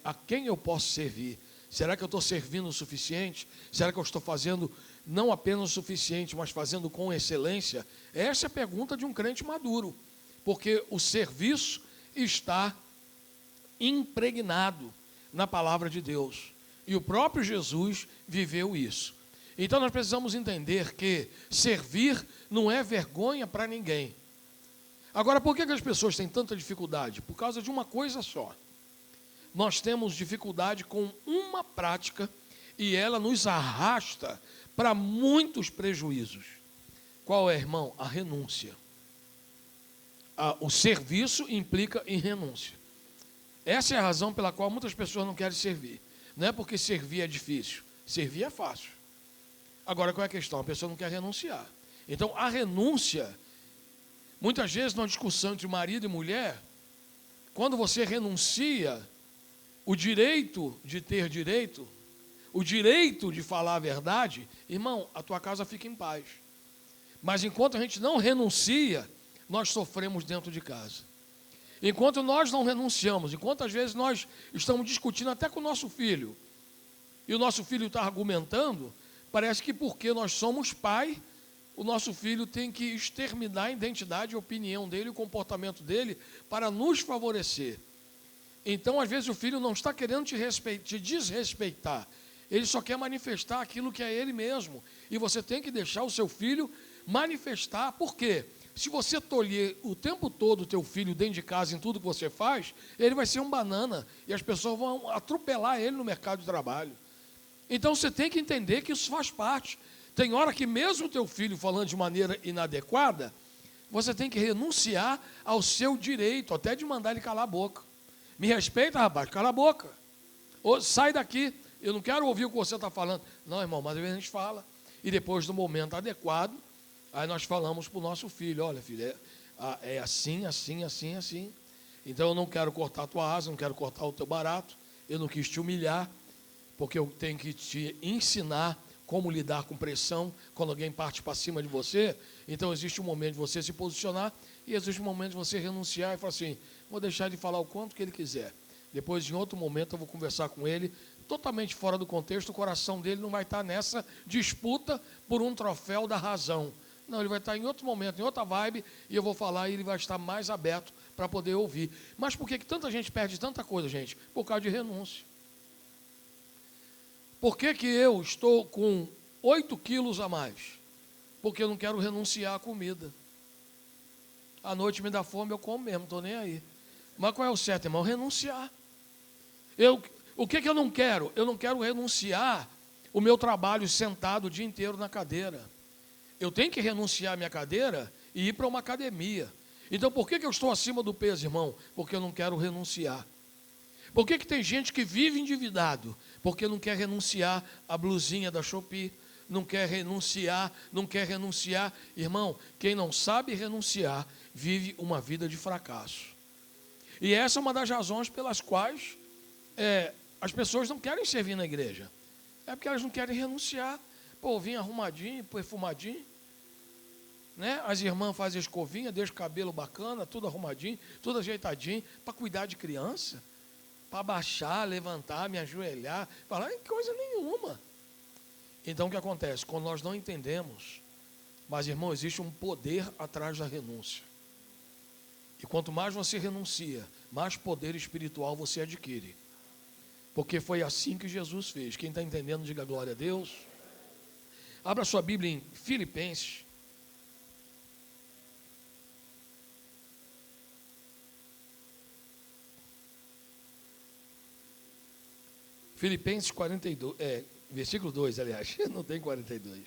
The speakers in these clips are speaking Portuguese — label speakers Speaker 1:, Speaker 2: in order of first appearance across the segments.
Speaker 1: a quem eu posso servir? Será que eu estou servindo o suficiente? Será que eu estou fazendo não apenas o suficiente, mas fazendo com excelência? Essa é a pergunta de um crente maduro, porque o serviço está impregnado na palavra de Deus. E o próprio Jesus viveu isso. Então nós precisamos entender que servir não é vergonha para ninguém. Agora, por que as pessoas têm tanta dificuldade? Por causa de uma coisa só. Nós temos dificuldade com uma prática e ela nos arrasta para muitos prejuízos. Qual é, irmão? A renúncia. O serviço implica em renúncia. Essa é a razão pela qual muitas pessoas não querem servir. Não é porque servir é difícil. Servir é fácil. Agora, qual é a questão? A pessoa não quer renunciar. Então, a renúncia, muitas vezes, numa discussão entre marido e mulher, quando você renuncia o direito de ter direito, o direito de falar a verdade, irmão, a tua casa fica em paz. Mas enquanto a gente não renuncia, nós sofremos dentro de casa. Enquanto nós não renunciamos, enquanto às vezes nós estamos discutindo até com o nosso filho, e o nosso filho está argumentando, parece que porque nós somos pai, o nosso filho tem que exterminar a identidade, a opinião dele, o comportamento dele, para nos favorecer. Então, às vezes, o filho não está querendo te desrespeitar, ele só quer manifestar aquilo que é ele mesmo. E você tem que deixar o seu filho manifestar. Por quê? Se você tolher o tempo todo o teu filho dentro de casa em tudo que você faz, ele vai ser um banana e as pessoas vão atropelar ele no mercado de trabalho. Então você tem que entender que isso faz parte. Tem hora que mesmo o teu filho falando de maneira inadequada, você tem que renunciar ao seu direito, até de mandar ele calar a boca. Me respeita, rapaz, cala a boca. Ou sai daqui, eu não quero ouvir o que você está falando. Não, irmão, mas às vezes a gente fala. E depois do momento adequado, aí nós falamos para o nosso filho, olha, filho, é assim, assim, assim, assim. Então eu não quero cortar a tua asa, não quero cortar o teu barato, eu não quis te humilhar, porque eu tenho que te ensinar como lidar com pressão quando alguém parte para cima de você. Então existe um momento de você se posicionar e existe um momento de você renunciar e falar assim, vou deixar ele falar o quanto que ele quiser. Depois, em outro momento, eu vou conversar com ele, totalmente fora do contexto, o coração dele não vai estar nessa disputa por um troféu da razão. Não, ele vai estar em outro momento, em outra vibe, e eu vou falar e ele vai estar mais aberto para poder ouvir. Mas por que tanta gente perde tanta coisa, gente? Por causa de renúncia. Por que eu estou com 8 quilos a mais? Porque eu não quero renunciar à comida. À noite me dá fome, eu como mesmo, não estou nem aí. Mas qual é o certo, irmão? Renunciar. O que eu não quero? Eu não quero renunciar o meu trabalho sentado o dia inteiro na cadeira. Eu tenho que renunciar à minha cadeira e ir para uma academia. Então, por que eu estou acima do peso, irmão? Porque eu não quero renunciar. Por que tem gente que vive endividado? Porque não quer renunciar à blusinha da Shopee, não quer renunciar. Irmão, quem não sabe renunciar, vive uma vida de fracasso. E essa é uma das razões pelas quais as pessoas não querem servir na igreja. É porque elas não querem renunciar. Pô, vim arrumadinho, perfumadinho. Né? As irmãs fazem escovinha, deixam o cabelo bacana, tudo arrumadinho, tudo ajeitadinho, para cuidar de criança, para baixar, levantar, me ajoelhar, falar em coisa nenhuma. Então o que acontece? Quando nós não entendemos, mas irmão, existe um poder atrás da renúncia. E quanto mais você renuncia, mais poder espiritual você adquire. Porque foi assim que Jesus fez. Quem está entendendo, diga glória a Deus. Abra sua Bíblia em Filipenses. Filipenses 42, versículo 2, aliás, não tem 42.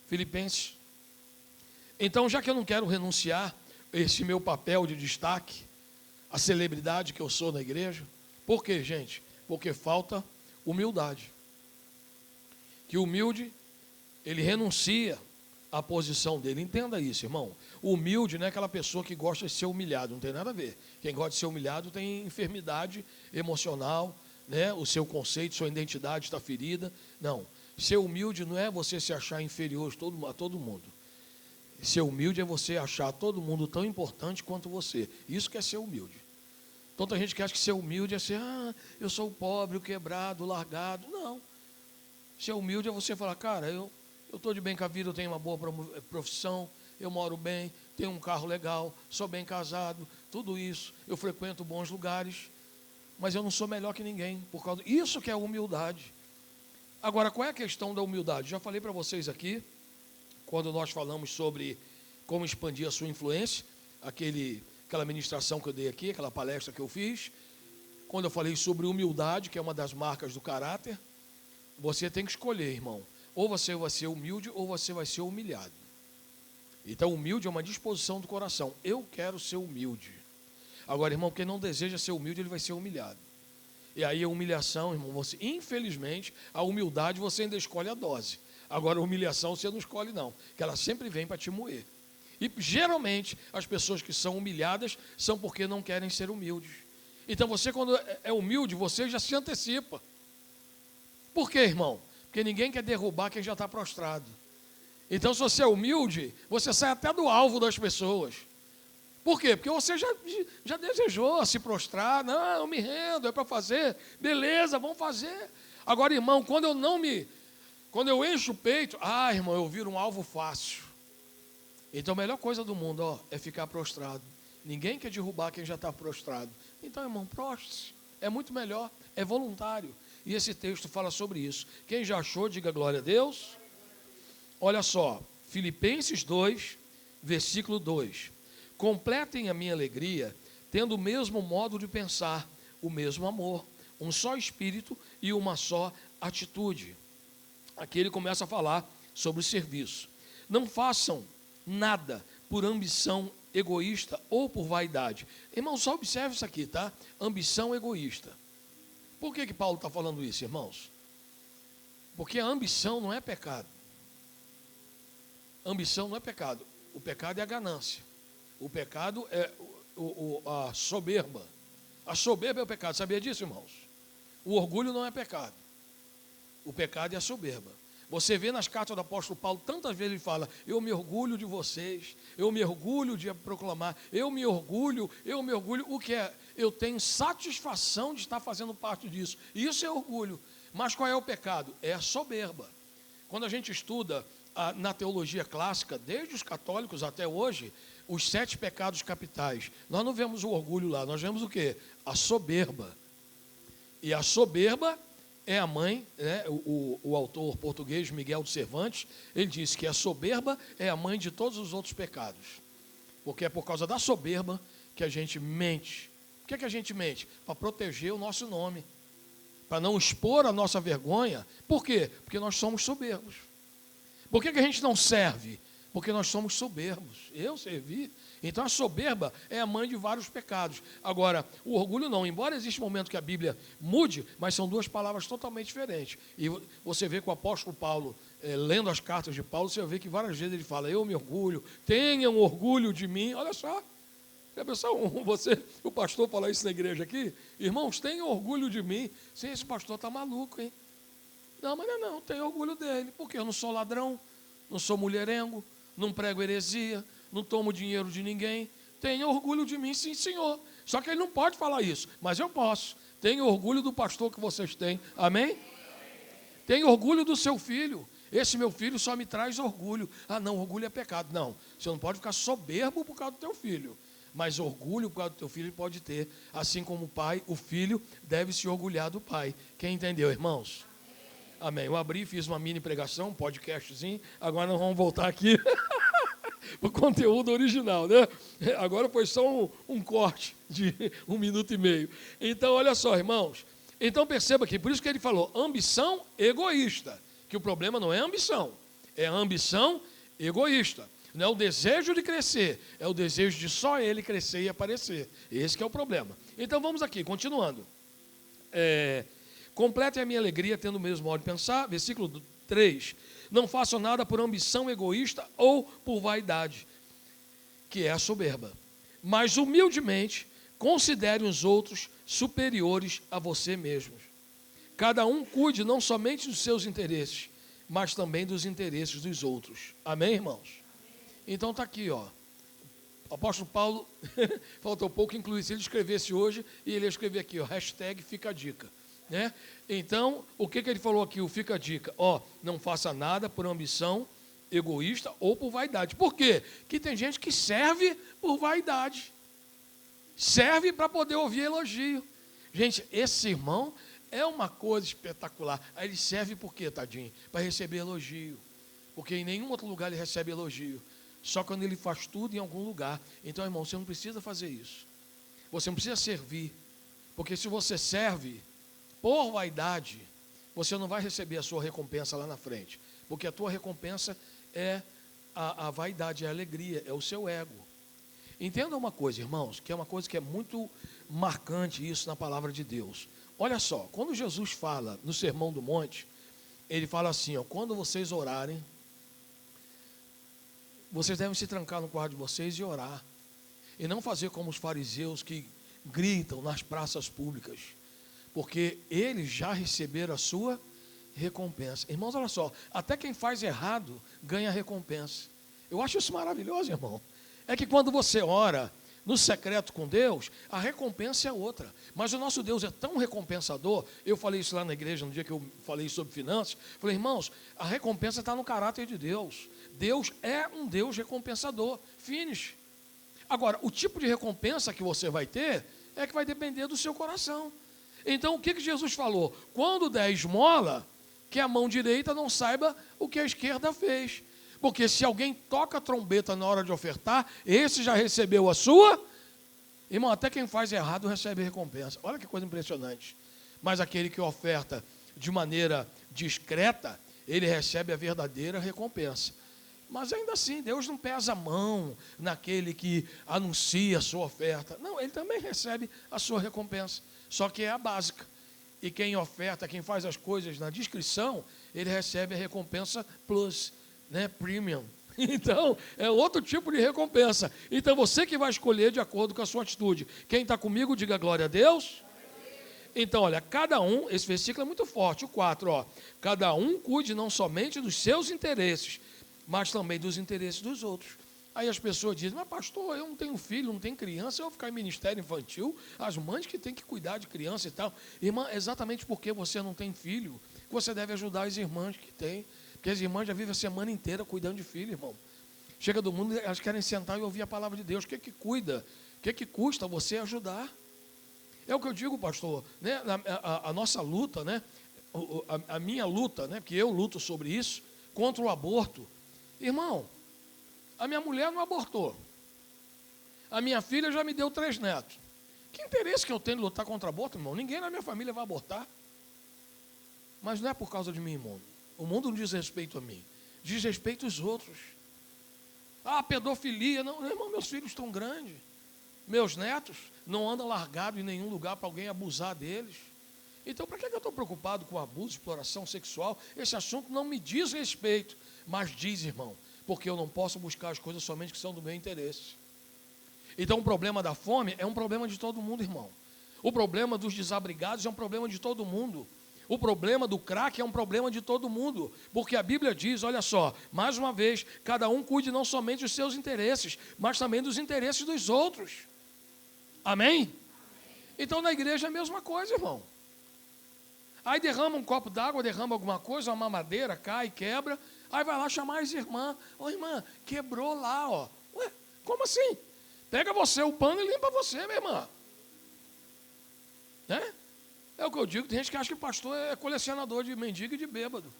Speaker 1: Filipenses. Então, já que eu não quero renunciar esse meu papel de destaque, a celebridade que eu sou na igreja, por quê, gente? Porque falta humildade. Que o humilde, ele renuncia à posição dele. Entenda isso, irmão. O humilde não é aquela pessoa que gosta de ser humilhado, não tem nada a ver. Quem gosta de ser humilhado tem enfermidade emocional, né? O seu conceito, sua identidade está ferida. Não. Ser humilde não é você se achar inferior a todo mundo. Ser humilde é você achar todo mundo tão importante quanto você. Isso que é ser humilde. Então tem gente que acha que ser humilde é ser, eu sou o pobre, o quebrado, o largado. Não. Ser humilde é você falar, cara, eu estou de bem com a vida, eu tenho uma boa profissão, eu moro bem, tenho um carro legal, sou bem casado, tudo isso, eu frequento bons lugares, mas eu não sou melhor que ninguém, por causa isso que é humildade. Agora, qual é a questão da humildade? Já falei para vocês aqui, quando nós falamos sobre como expandir a sua influência, aquela ministração que eu dei aqui, aquela palestra que eu fiz, quando eu falei sobre humildade, que é uma das marcas do caráter, você tem que escolher, irmão, ou você vai ser humilde ou você vai ser humilhado. Então, humilde é uma disposição do coração. Eu quero ser humilde. Agora, irmão, quem não deseja ser humilde, ele vai ser humilhado. E aí a humilhação, irmão, infelizmente, a humildade você ainda escolhe a dose. Agora, a humilhação você não escolhe não, que ela sempre vem para te moer. E geralmente, as pessoas que são humilhadas são porque não querem ser humildes. Então, você quando é humilde, você já se antecipa. Por quê, irmão? Porque ninguém quer derrubar quem já está prostrado. Então, se você é humilde, você sai até do alvo das pessoas. Por quê? Porque você já desejou se prostrar. Não, eu me rendo, é para fazer. Beleza, vamos fazer. Agora, irmão, quando eu encho o peito, irmão, eu viro um alvo fácil. Então, a melhor coisa do mundo, é ficar prostrado. Ninguém quer derrubar quem já está prostrado. Então, irmão, prostre-se. É muito melhor, é voluntário. E esse texto fala sobre isso. Quem já achou, diga glória a Deus. Olha só, Filipenses 2, versículo 2. Completem a minha alegria, tendo o mesmo modo de pensar, o mesmo amor, um só espírito e uma só atitude. Aqui ele começa a falar sobre o serviço. Não façam nada por ambição egoísta ou por vaidade. Irmão, só observe isso aqui, tá? Ambição egoísta. Por que Paulo está falando isso, irmãos? Porque a ambição não é pecado. Ambição não é pecado. O pecado é a ganância. O pecado é a soberba. A soberba é o pecado. Sabia disso, irmãos? O orgulho não é pecado. O pecado é a soberba. Você vê nas cartas do apóstolo Paulo, tantas vezes ele fala, eu me orgulho de vocês, eu me orgulho de proclamar, eu me orgulho, o que é? Eu tenho satisfação de estar fazendo parte disso. Isso é orgulho. Mas qual é o pecado? É a soberba. Quando a gente estuda na teologia clássica, desde os católicos até hoje, os 7 pecados capitais, nós não vemos o orgulho lá, nós vemos o quê? A soberba. E a soberba é a mãe, né? O autor português Miguel de Cervantes, ele disse que a soberba é a mãe de todos os outros pecados. Porque é por causa da soberba que a gente mente. Por que a gente mente? Para proteger o nosso nome. Para não expor a nossa vergonha. Por quê? Porque nós somos soberbos. Por que a gente não serve? Porque nós somos soberbos. Eu servi. Então a soberba é a mãe de vários pecados. Agora, o orgulho não. Embora exista um momento que a Bíblia mude, mas são duas palavras totalmente diferentes. E você vê que o apóstolo Paulo, lendo as cartas de Paulo, você vê que várias vezes ele fala, eu me orgulho, tenham orgulho de mim. Olha só. O pastor fala isso na igreja aqui. Irmãos, tenham orgulho de mim. Sim, esse pastor está maluco, hein? Não, mas não, tenho orgulho dele. Porque eu não sou ladrão, não sou mulherengo, não prego heresia, não tomo dinheiro de ninguém. Tenho orgulho de mim, sim, senhor. Só que ele não pode falar isso, mas eu posso. Tenho orgulho do pastor que vocês têm. Amém? Tenho orgulho do seu filho. Esse meu filho só me traz orgulho. Não, orgulho é pecado. Não, você não pode ficar soberbo por causa do teu filho. Mas orgulho por causa do teu filho ele pode ter. Assim como o pai, o filho deve se orgulhar do pai. Quem entendeu, irmãos? Amém. Eu abri, fiz uma mini pregação, um podcastzinho. Agora nós vamos voltar aqui para o conteúdo original, né? Agora foi só um corte de 1 minuto e meio. Então, olha só, irmãos. Então, perceba que, por isso que ele falou, ambição egoísta. Que o problema não é ambição, é a ambição egoísta. Não é o desejo de crescer, é o desejo de só ele crescer e aparecer. Esse que é o problema. Então, vamos aqui, continuando. Completem a minha alegria, tendo o mesmo modo de pensar. Versículo 3. Não façam nada por ambição egoísta ou por vaidade, que é a soberba. Mas, humildemente, considerem os outros superiores a você mesmos. Cada um cuide não somente dos seus interesses, mas também dos interesses dos outros. Amém, irmãos? Então, está aqui, O apóstolo Paulo, faltou pouco, inclusive, se ele escrevesse hoje, e ele ia escrever aqui, ó, hashtag fica a dica. Né? Então, o que ele falou aqui, o fica a dica? Ó, não faça nada por ambição egoísta ou por vaidade. Por quê? Porque tem gente que serve por vaidade. Serve para poder ouvir elogio. Gente, esse irmão é uma coisa espetacular. Aí ele serve por quê, tadinho? Para receber elogio. Porque em nenhum outro lugar ele recebe elogio. Só quando ele faz tudo em algum lugar. Então, irmão, você não precisa fazer isso. Você não precisa servir. Porque se você serve por vaidade, você não vai receber a sua recompensa lá na frente. Porque a tua recompensa é a vaidade, é a alegria, é o seu ego. Entenda uma coisa, irmãos, que é uma coisa que é muito marcante isso na palavra de Deus. Olha só, quando Jesus fala no Sermão do Monte, ele fala assim, ó, quando vocês orarem, vocês devem se trancar no quarto de vocês e orar. E não fazer como os fariseus que gritam nas praças públicas. Porque eles já receberam a sua recompensa. Irmãos, olha só, até quem faz errado ganha recompensa. Eu acho isso maravilhoso, irmão. É que quando você ora no secreto com Deus, a recompensa é outra. Mas o nosso Deus é tão recompensador. Eu falei isso lá na igreja no dia que eu falei sobre finanças. Falei, irmãos, a recompensa está no caráter de Deus. Deus é um Deus recompensador. Finish. Agora, o tipo de recompensa que você vai ter é que vai depender do seu coração. Então, o que Jesus falou? Quando der esmola, que a mão direita não saiba o que a esquerda fez. Porque se alguém toca a trombeta na hora de ofertar, esse já recebeu a sua. Irmão, até quem faz errado recebe recompensa. Olha que coisa impressionante. Mas aquele que oferta de maneira discreta, ele recebe a verdadeira recompensa. Mas ainda assim, Deus não pesa a mão naquele que anuncia a sua oferta. Não, ele também recebe a sua recompensa. Só que é a básica. E quem oferta, quem faz as coisas na discrição, ele recebe a recompensa plus, né, premium. Então, é outro tipo de recompensa. Então, você que vai escolher de acordo com a sua atitude. Quem está comigo, diga glória a Deus. Então, olha, cada um, esse versículo é muito forte, o 4, ó. Cada um cuide não somente dos seus interesses, mas também dos interesses dos outros. Aí as pessoas dizem, mas pastor, eu não tenho filho, não tenho criança, eu vou ficar em ministério infantil, as mães que têm que cuidar de criança e tal. Irmã, exatamente porque você não tem filho, você deve ajudar as irmãs que têm, porque as irmãs já vivem a semana inteira cuidando de filho, irmão. Chega do mundo, elas querem sentar e ouvir a palavra de Deus. O que cuida? O que custa você ajudar? É o que eu digo, pastor, né? A nossa luta, né? A minha luta, né? Porque eu luto sobre isso, contra o aborto. Irmão, a minha mulher não abortou. A minha filha já me deu 3 netos. Que interesse que eu tenho de lutar contra o aborto, irmão? Ninguém na minha família vai abortar. Mas não é por causa de mim, irmão. O mundo não diz respeito a mim. Diz respeito aos outros. Ah, pedofilia. Não, irmão, meus filhos estão grandes. Meus netos não andam largados em nenhum lugar para alguém abusar deles. Então, para que eu estou preocupado com abuso, exploração sexual? Esse assunto não me diz respeito. Mas diz, irmão, porque eu não posso buscar as coisas somente que são do meu interesse. Então, o problema da fome é um problema de todo mundo, irmão. O problema dos desabrigados é um problema de todo mundo. O problema do crack é um problema de todo mundo. Porque a Bíblia diz, olha só, mais uma vez, cada um cuide não somente dos seus interesses, mas também dos interesses dos outros. Amém? Então, na igreja é a mesma coisa, irmão. Aí derrama um copo d'água, derrama alguma coisa, uma mamadeira, cai, quebra. Aí vai lá chamar as irmãs. Ô, irmã, quebrou lá, ó. Ué, como assim? Pega você o pano e limpa você, minha irmã. Né? É o que eu digo. Tem gente que acha que pastor é colecionador de mendigo e de bêbado.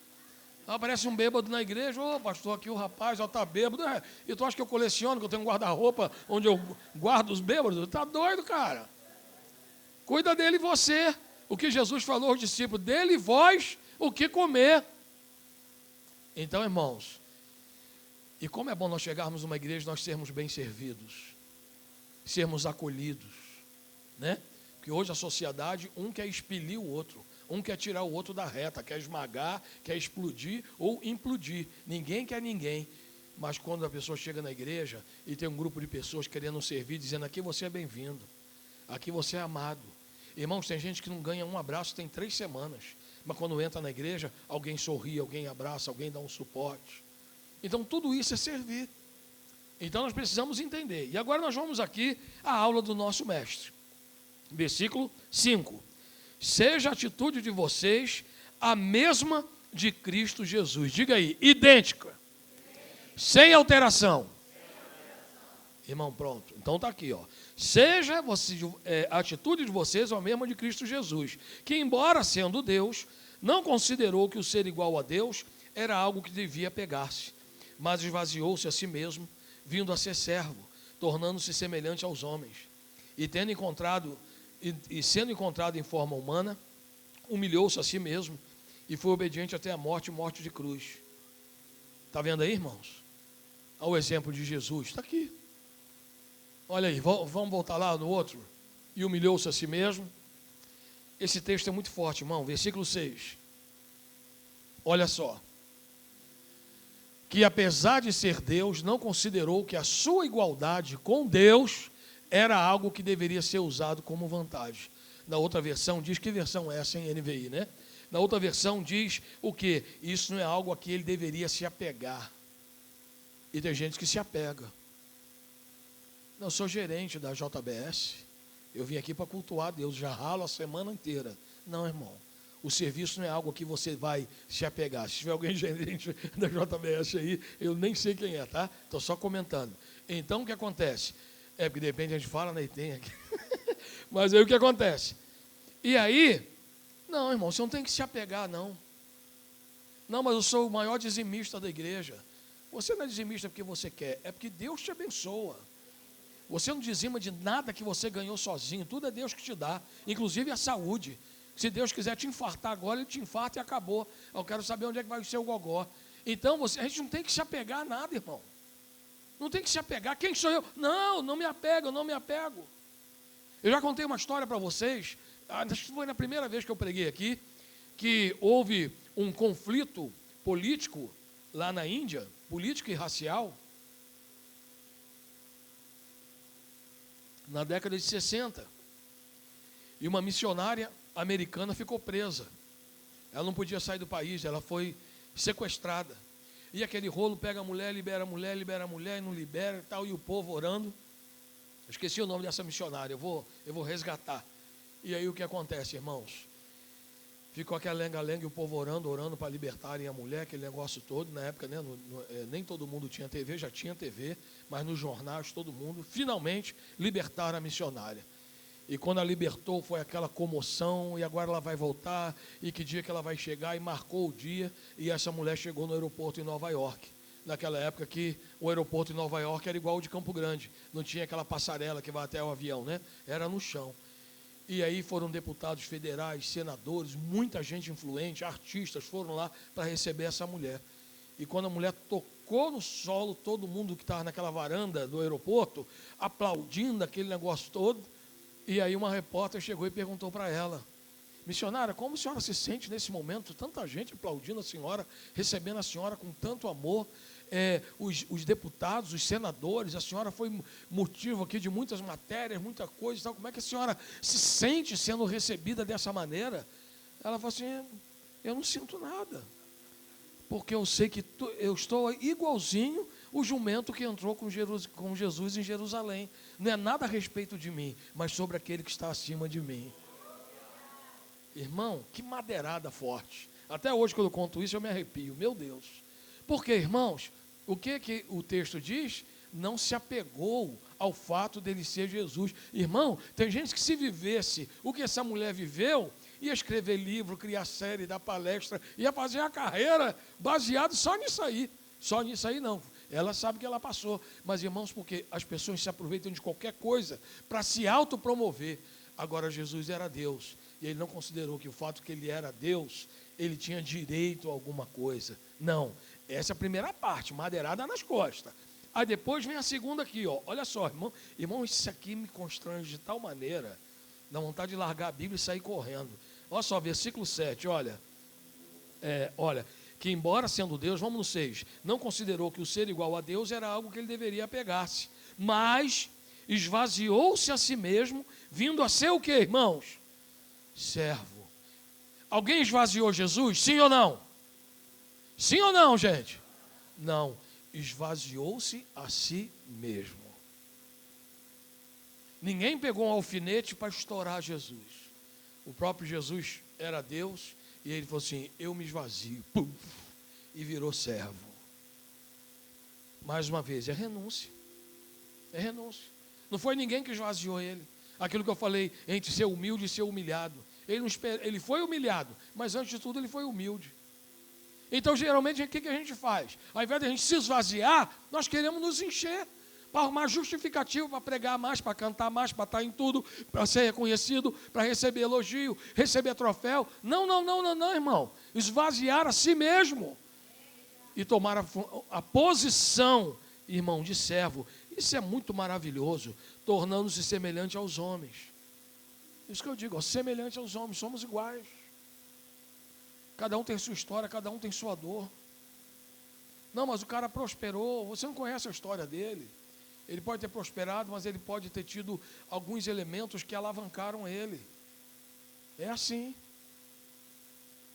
Speaker 1: Aparece um bêbado na igreja. Ô, pastor, aqui o rapaz, ó, tá bêbado. É, e tu acha que eu coleciono, que eu tenho um guarda-roupa onde eu guardo os bêbados? Tá doido, cara. Cuida dele você. O que Jesus falou aos discípulos, dele e vós o que comer. Então, irmãos, e como é bom nós chegarmos numa igreja, nós sermos bem servidos, sermos acolhidos, né? Porque hoje a sociedade, um quer expelir o outro, um quer tirar o outro da reta, quer esmagar, quer explodir ou implodir. Ninguém quer ninguém. Mas quando a pessoa chega na igreja e tem um grupo de pessoas querendo servir, dizendo, aqui você é bem-vindo, aqui você é amado. Irmãos, tem gente que não ganha um abraço tem 3 semanas. Mas quando entra na igreja, alguém sorri, alguém abraça, alguém dá um suporte. Então tudo isso é servir. Então nós precisamos entender. E agora nós vamos aqui à aula do nosso mestre. Versículo 5. Seja a atitude de vocês a mesma de Cristo Jesus. Diga aí, idêntica. Sem alteração. Irmão, pronto. Então está aqui, ó. Seja a atitude de vocês a mesma de Cristo Jesus, que embora sendo Deus, não considerou que o ser igual a Deus era algo que devia pegar-se, mas esvaziou-se a si mesmo, vindo a ser servo, tornando-se semelhante aos homens. E sendo encontrado em forma humana, humilhou-se a si mesmo e foi obediente até a morte de cruz. Está vendo aí, irmãos? Olha o exemplo de Jesus, está aqui. Olha aí, vamos voltar lá no outro. E humilhou-se a si mesmo. Esse texto é muito forte, irmão. Versículo 6. Olha só. Que apesar de ser Deus, não considerou que a sua igualdade com Deus era algo que deveria ser usado como vantagem. Na outra versão diz, que versão é essa em NVI, né? Na outra versão diz o quê? Isso não é algo a que ele deveria se apegar. E tem gente que se apega. Não, eu sou gerente da JBS, eu vim aqui para cultuar a Deus, já ralo a semana inteira. Não, irmão, o serviço não é algo que você vai se apegar. Se tiver alguém gerente da JBS aí, eu nem sei quem é, tá? Estou só comentando. Então, o que acontece? Porque de repente a gente fala, né, e tem aqui. Mas aí o que acontece? E aí, não, irmão, você não tem que se apegar, não. Não, mas eu sou o maior dizimista da igreja. Você não é dizimista porque você quer, é porque Deus te abençoa. Você não dizima de nada que você ganhou sozinho, tudo é Deus que te dá, inclusive a saúde. Se Deus quiser te infartar agora, Ele te infarta e acabou. Eu quero saber onde é que vai ser o gogó. Então, a gente não tem que se apegar a nada, irmão. Não tem que se apegar. Quem sou eu? Não me apego, eu não me apego. Eu já contei uma história para vocês, acho que foi na primeira vez que eu preguei aqui, que houve um conflito político lá na Índia, político e racial, na década de 60, e uma missionária americana ficou presa. Ela não podia sair do país, ela foi sequestrada. E aquele rolo pega a mulher, libera a mulher e não libera e tal, e o povo orando. Eu esqueci o nome dessa missionária, eu vou resgatar. E aí o que acontece, irmãos? Ficou aquela lenga-lenga e o povo orando para libertarem a mulher, aquele negócio todo. Na época, né, nem todo mundo tinha TV, já tinha TV, mas nos jornais todo mundo, finalmente, libertaram a missionária. E quando a libertou, foi aquela comoção, e agora ela vai voltar, e que dia que ela vai chegar, e marcou o dia, e essa mulher chegou no aeroporto em Nova York. Naquela época que o aeroporto em Nova York era igual ao de Campo Grande, não tinha aquela passarela que vai até o avião, né? Era no chão. E aí foram deputados federais, senadores, muita gente influente, artistas foram lá para receber essa mulher. E quando a mulher tocou no solo, todo mundo que estava naquela varanda do aeroporto, aplaudindo aquele negócio todo, e aí uma repórter chegou e perguntou para ela: missionária, como a senhora se sente nesse momento? Tanta gente aplaudindo a senhora, recebendo a senhora com tanto amor. Os deputados, os senadores, a senhora foi motivo aqui de muitas matérias, muita coisa e tal. Como é que a senhora se sente sendo recebida dessa maneira? Ela falou assim: eu não sinto nada, porque eu sei que eu estou igualzinho o jumento que entrou com Jesus em Jerusalém. Não é nada a respeito de mim, mas sobre aquele que está acima de mim. Irmão, que madeirada forte. Até hoje, quando eu conto isso, eu me arrepio. Meu Deus. Porque, irmãos, o que o texto diz? Não se apegou ao fato dele ser Jesus. Irmão, tem gente que se vivesse o que essa mulher viveu, ia escrever livro, criar série, dar palestra, ia fazer a carreira baseado só nisso aí. Só nisso aí não. Ela sabe que ela passou. Mas, irmãos, porque as pessoas se aproveitam de qualquer coisa para se autopromover. Agora, Jesus era Deus. E ele não considerou que o fato que ele era Deus, ele tinha direito a alguma coisa. Não. Essa é a primeira parte, madeirada nas costas. Aí depois vem a segunda aqui, ó. Olha só, irmão. Irmão, isso aqui me constrange de tal maneira, dá vontade de largar a Bíblia e sair correndo. Olha só, versículo 7, olha. Que embora sendo Deus, vamos no 6, não considerou que o ser igual a Deus era algo que ele deveria apegar-se, mas esvaziou-se a si mesmo, vindo a ser o quê, irmãos? Servo. Alguém esvaziou Jesus? Sim ou não? Sim ou não, gente? Não. esvaziou-se a si mesmo. Ninguém pegou um alfinete para estourar Jesus. O próprio Jesus era Deus e ele falou assim: eu me esvazio. Pum, e virou servo. Mais uma vez, é renúncia. É renúncia. Não foi ninguém que esvaziou ele. Aquilo que eu falei, entre ser humilde e ser humilhado. Ele foi humilhado, mas antes de tudo ele foi humilde. Então, geralmente, o que a gente faz? Ao invés de a gente se esvaziar, nós queremos nos encher, para arrumar justificativo, para pregar mais, para cantar mais, para estar em tudo, para ser reconhecido, para receber elogio, receber troféu. Não, irmão. Esvaziar a si mesmo e tomar a posição, irmão, de servo. Isso é muito maravilhoso, tornando-se semelhante aos homens. Isso que eu digo, semelhante aos homens, somos iguais. Cada um tem sua história, cada um tem sua dor. Não, mas o cara prosperou, você não conhece a história dele. Ele pode ter prosperado, mas ele pode ter tido alguns elementos que alavancaram ele. É assim.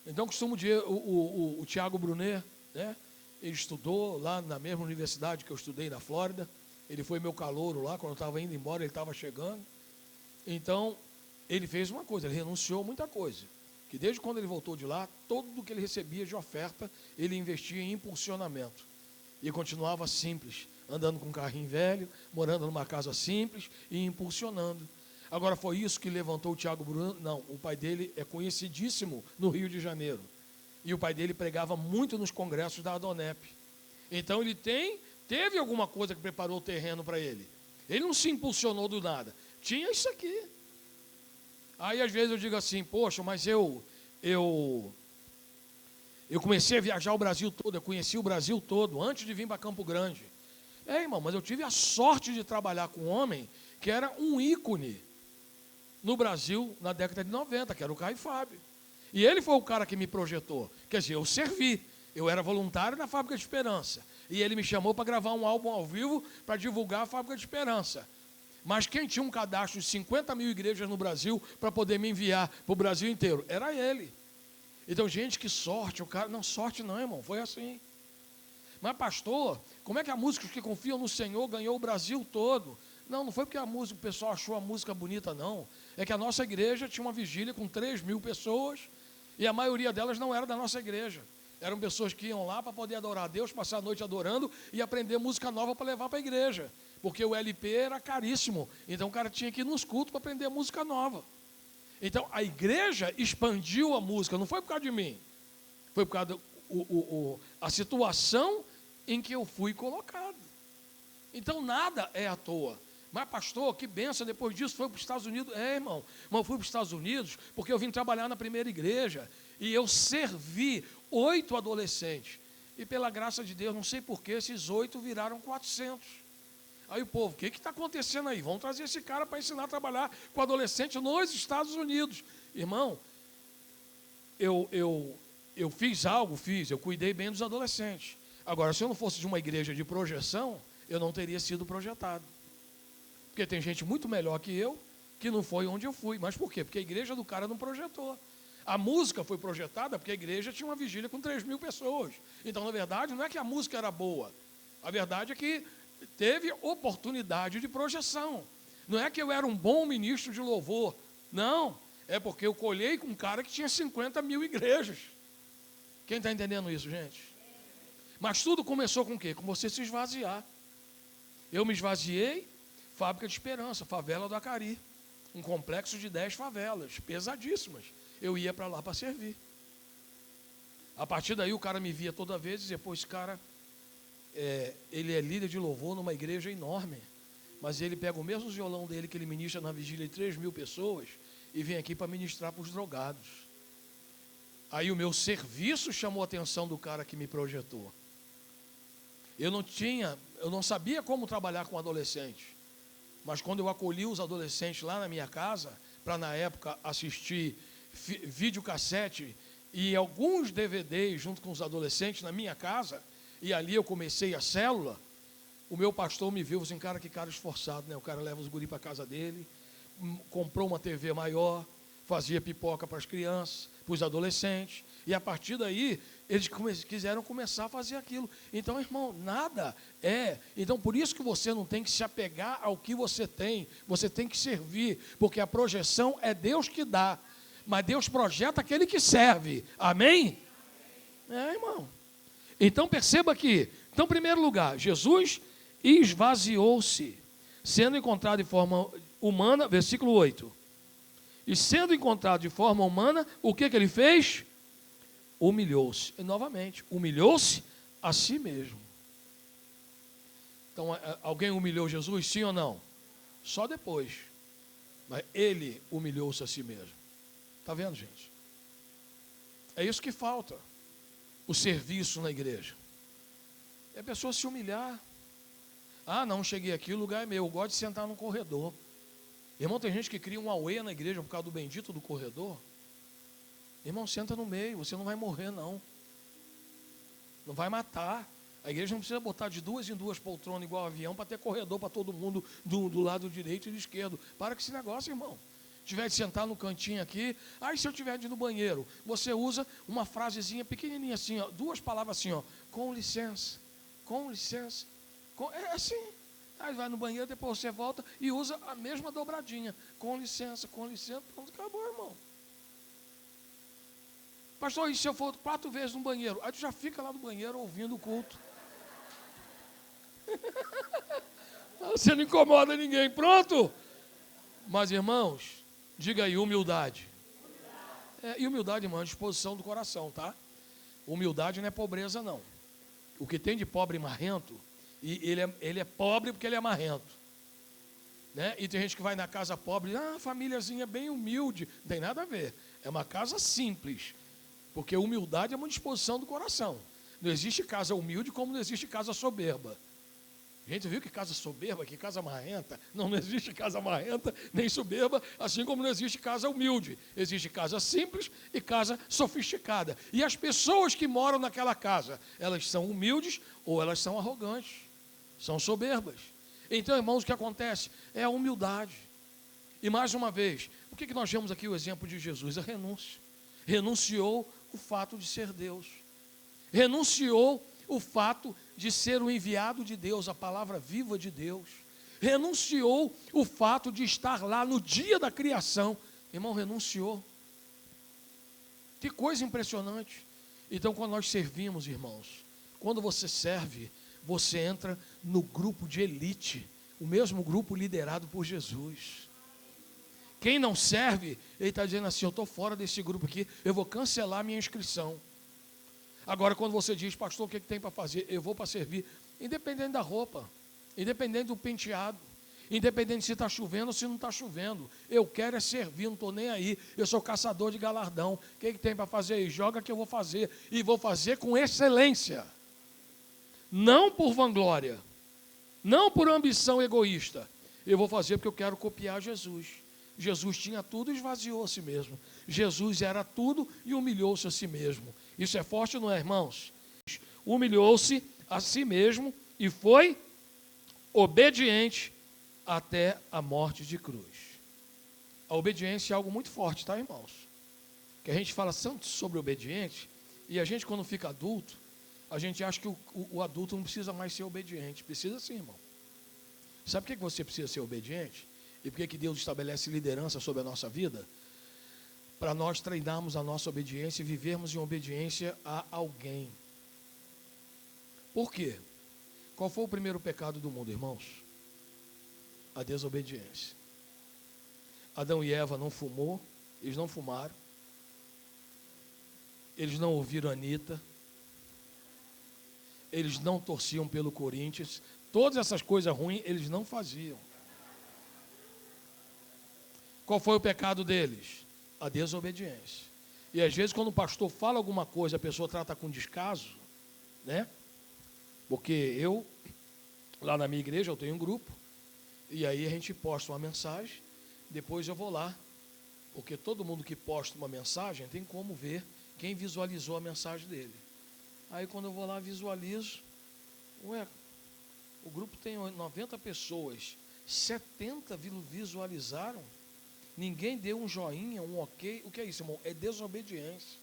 Speaker 1: Então, costumo dizer, o Tiago Brunet, né? Ele estudou lá na mesma universidade que eu estudei na Flórida. Ele foi meu calouro lá, quando eu estava indo embora, ele estava chegando. Então, ele fez uma coisa, ele renunciou a muita coisa. Que desde quando ele voltou de lá, tudo que ele recebia de oferta, ele investia em impulsionamento. E continuava simples, andando com um carrinho velho, morando numa casa simples e impulsionando. Agora, foi isso que levantou o Tiago Brunet? Não, o pai dele é conhecidíssimo no Rio de Janeiro. E o pai dele pregava muito nos congressos da Adonep. Então, ele teve alguma coisa que preparou o terreno para ele. Ele não se impulsionou do nada. Tinha isso aqui. Aí, às vezes, eu digo assim, poxa, mas eu comecei a viajar o Brasil todo, eu conheci o Brasil todo, antes de vir para Campo Grande. Irmão, mas eu tive a sorte de trabalhar com um homem que era um ícone no Brasil na década de 90, que era o Caio Fábio. E ele foi o cara que me projetou. Quer dizer, eu servi. Eu era voluntário na Fábrica de Esperança. E ele me chamou para gravar um álbum ao vivo para divulgar a Fábrica de Esperança. Mas quem tinha um cadastro de 50 mil igrejas no Brasil para poder me enviar para o Brasil inteiro? Era ele. Então, gente, que sorte. O cara, não, sorte não, irmão, foi assim. Mas, pastor, como é que a música que confiam no Senhor ganhou o Brasil todo? Não foi porque o pessoal achou a música bonita, não. É que a nossa igreja tinha uma vigília com 3.000 pessoas e a maioria delas não era da nossa igreja. Eram pessoas que iam lá para poder adorar a Deus, passar a noite adorando e aprender música nova para levar para a igreja. Porque o LP era caríssimo. Então o cara tinha que ir nos cultos para aprender música nova. Então a igreja expandiu a música, não foi por causa de mim. Foi por causa da situação em que eu fui colocado. Então nada é à toa. Mas pastor, que benção, depois disso foi para os Estados Unidos. Irmão, mas eu fui para os Estados Unidos porque eu vim trabalhar na primeira igreja. E eu servi 8 adolescentes. E pela graça de Deus, não sei porquê, esses 8 viraram 400. Aí o povo, o que está acontecendo aí? Vamos trazer esse cara para ensinar a trabalhar com adolescente nos Estados Unidos. Irmão, eu fiz algo, eu cuidei bem dos adolescentes. Agora, se eu não fosse de uma igreja de projeção, eu não teria sido projetado. Porque tem gente muito melhor que eu, que não foi onde eu fui. Mas por quê? Porque a igreja do cara não projetou. A música foi projetada porque a igreja tinha uma vigília com 3.000 pessoas. Então, na verdade, não é que a música era boa. A verdade é que teve oportunidade de projeção. Não é que eu era um bom ministro de louvor. Não, é porque eu colhei com um cara que tinha 50 mil igrejas. Quem está entendendo isso, gente? Mas tudo começou com o quê? Com você se esvaziar. Eu me esvaziei, Fábrica de Esperança, favela do Acari. Um complexo de 10 favelas, pesadíssimas. Eu ia para lá para servir. A partir daí o cara me via toda vez e dizia, pô, esse cara, ele é líder de louvor numa igreja enorme, mas ele pega o mesmo violão dele que ele ministra na vigília de 3.000 pessoas e vem aqui para ministrar para os drogados. Aí o meu serviço chamou a atenção do cara que me projetou. Eu não sabia como trabalhar com adolescentes, mas quando eu acolhi os adolescentes lá na minha casa, para na época assistir videocassete e alguns DVDs junto com os adolescentes na minha casa, e ali eu comecei a célula, o meu pastor me viu assim, que cara esforçado, né? O cara leva os guri para casa dele, comprou uma TV maior, fazia pipoca para as crianças, para os adolescentes, e a partir daí eles quiseram começar a fazer aquilo. Então, irmão, nada é. Então, por isso que você não tem que se apegar ao que você tem que servir, porque a projeção é Deus que dá, mas Deus projeta aquele que serve. Amém? Irmão. Então, perceba aqui. Então, em primeiro lugar, Jesus esvaziou-se, sendo encontrado de forma humana, versículo 8. E sendo encontrado de forma humana, o que ele fez? Humilhou-se. E novamente, humilhou-se a si mesmo. Então, alguém humilhou Jesus, sim ou não? Só depois. Mas ele humilhou-se a si mesmo. Está vendo, gente? É isso que falta. O serviço na igreja. É a pessoa se humilhar. Ah, não, cheguei aqui, o lugar é meu. Eu gosto de sentar no corredor. Irmão, tem gente que cria um auê na igreja por causa do bendito do corredor. Irmão, senta no meio, você não vai morrer, não. Não vai matar. A igreja não precisa botar de 2 em 2 poltronas igual avião para ter corredor para todo mundo do lado direito e do esquerdo. Para com esse negócio, irmão. Se tiver de sentar no cantinho aqui, aí se eu tiver de ir no banheiro, você usa uma frasezinha pequenininha assim, ó, 2 palavras assim, ó, com licença, é assim. Aí vai no banheiro, depois você volta e usa a mesma dobradinha. Com licença, pronto, acabou, irmão. Pastor, e se eu for 4 vezes no banheiro? Aí tu já fica lá no banheiro ouvindo o culto. Você não incomoda ninguém, pronto? Mas, irmãos, diga aí, humildade. E humildade, irmão, é disposição do coração, tá? Humildade não é pobreza, não. O que tem de pobre e marrento, e ele é pobre porque ele é marrento. Né? E tem gente que vai na casa pobre, famíliazinha bem humilde. Não tem nada a ver. É uma casa simples. Porque humildade é uma disposição do coração. Não existe casa humilde como não existe casa soberba. A gente viu que casa soberba, que casa marrenta. Não existe casa marrenta nem soberba, assim como não existe casa humilde. Existe casa simples e casa sofisticada. E as pessoas que moram naquela casa, elas são humildes ou elas são arrogantes, são soberbas. Então, irmãos, o que acontece é a humildade. E mais uma vez, por que nós vemos aqui o exemplo de Jesus? A renúncia. Renunciou o fato de ser Deus. Renunciou o fato de ser o enviado de Deus, a palavra viva de Deus. Renunciou o fato de estar lá no dia da criação. Irmão, renunciou. Que coisa impressionante. Então, quando nós servimos, irmãos, quando você serve, você entra no grupo de elite, o mesmo grupo liderado por Jesus. Quem não serve, ele está dizendo assim, eu estou fora desse grupo aqui, eu vou cancelar minha inscrição. Agora, quando você diz, pastor, o que tem para fazer? Eu vou para servir, independente da roupa, independente do penteado, independente se está chovendo ou se não está chovendo. Eu quero é servir, não estou nem aí. Eu sou caçador de galardão. O que tem para fazer aí? Joga que eu vou fazer. E vou fazer com excelência. Não por vanglória, não por ambição egoísta. Eu vou fazer porque eu quero copiar Jesus. Jesus tinha tudo e esvaziou a si mesmo. Jesus era tudo e humilhou-se a si mesmo. Isso é forte, não é, irmãos? Humilhou-se a si mesmo e foi obediente até a morte de cruz. A obediência é algo muito forte, tá, irmãos? Que a gente fala tanto sobre obediente e a gente, quando fica adulto, a gente acha que o adulto não precisa mais ser obediente. Precisa sim, irmão. Sabe por que você precisa ser obediente? E por que Deus estabelece liderança sobre a nossa vida? Para nós treinarmos a nossa obediência e vivermos em obediência a alguém. Por quê? Qual foi o primeiro pecado do mundo, irmãos? A desobediência. Adão e Eva não fumou, eles não fumaram. Eles não ouviram a Anitta. Eles não torciam pelo Corinthians. Todas essas coisas ruins eles não faziam. Qual foi o pecado deles? A desobediência. E às vezes quando o pastor fala alguma coisa, a pessoa trata com descaso, né? Porque eu, lá na minha igreja, eu tenho um grupo, e aí a gente posta uma mensagem, depois eu vou lá, porque todo mundo que posta uma mensagem tem como ver quem visualizou a mensagem dele. Aí quando eu vou lá, visualizo, o grupo tem 90 pessoas, 70 visualizaram, Ninguém deu um joinha, um ok. O que é isso, irmão? É desobediência.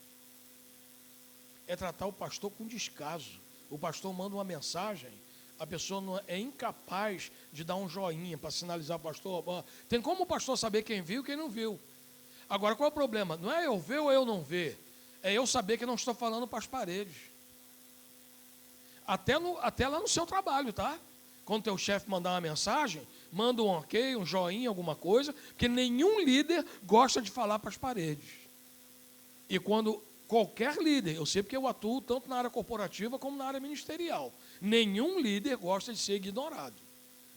Speaker 1: É tratar o pastor com descaso. O pastor manda uma mensagem, a pessoa não é incapaz de dar um joinha para sinalizar o pastor. Tem como o pastor saber quem viu e quem não viu? Agora, qual é o problema? Não é eu ver ou eu não ver. É eu saber que não estou falando para as paredes. Até lá no seu trabalho, tá? Quando teu chefe mandar uma mensagem, manda um ok, um joinha, alguma coisa, porque nenhum líder gosta de falar para as paredes. E quando qualquer líder, eu sei porque eu atuo tanto na área corporativa como na área ministerial, nenhum líder gosta de ser ignorado.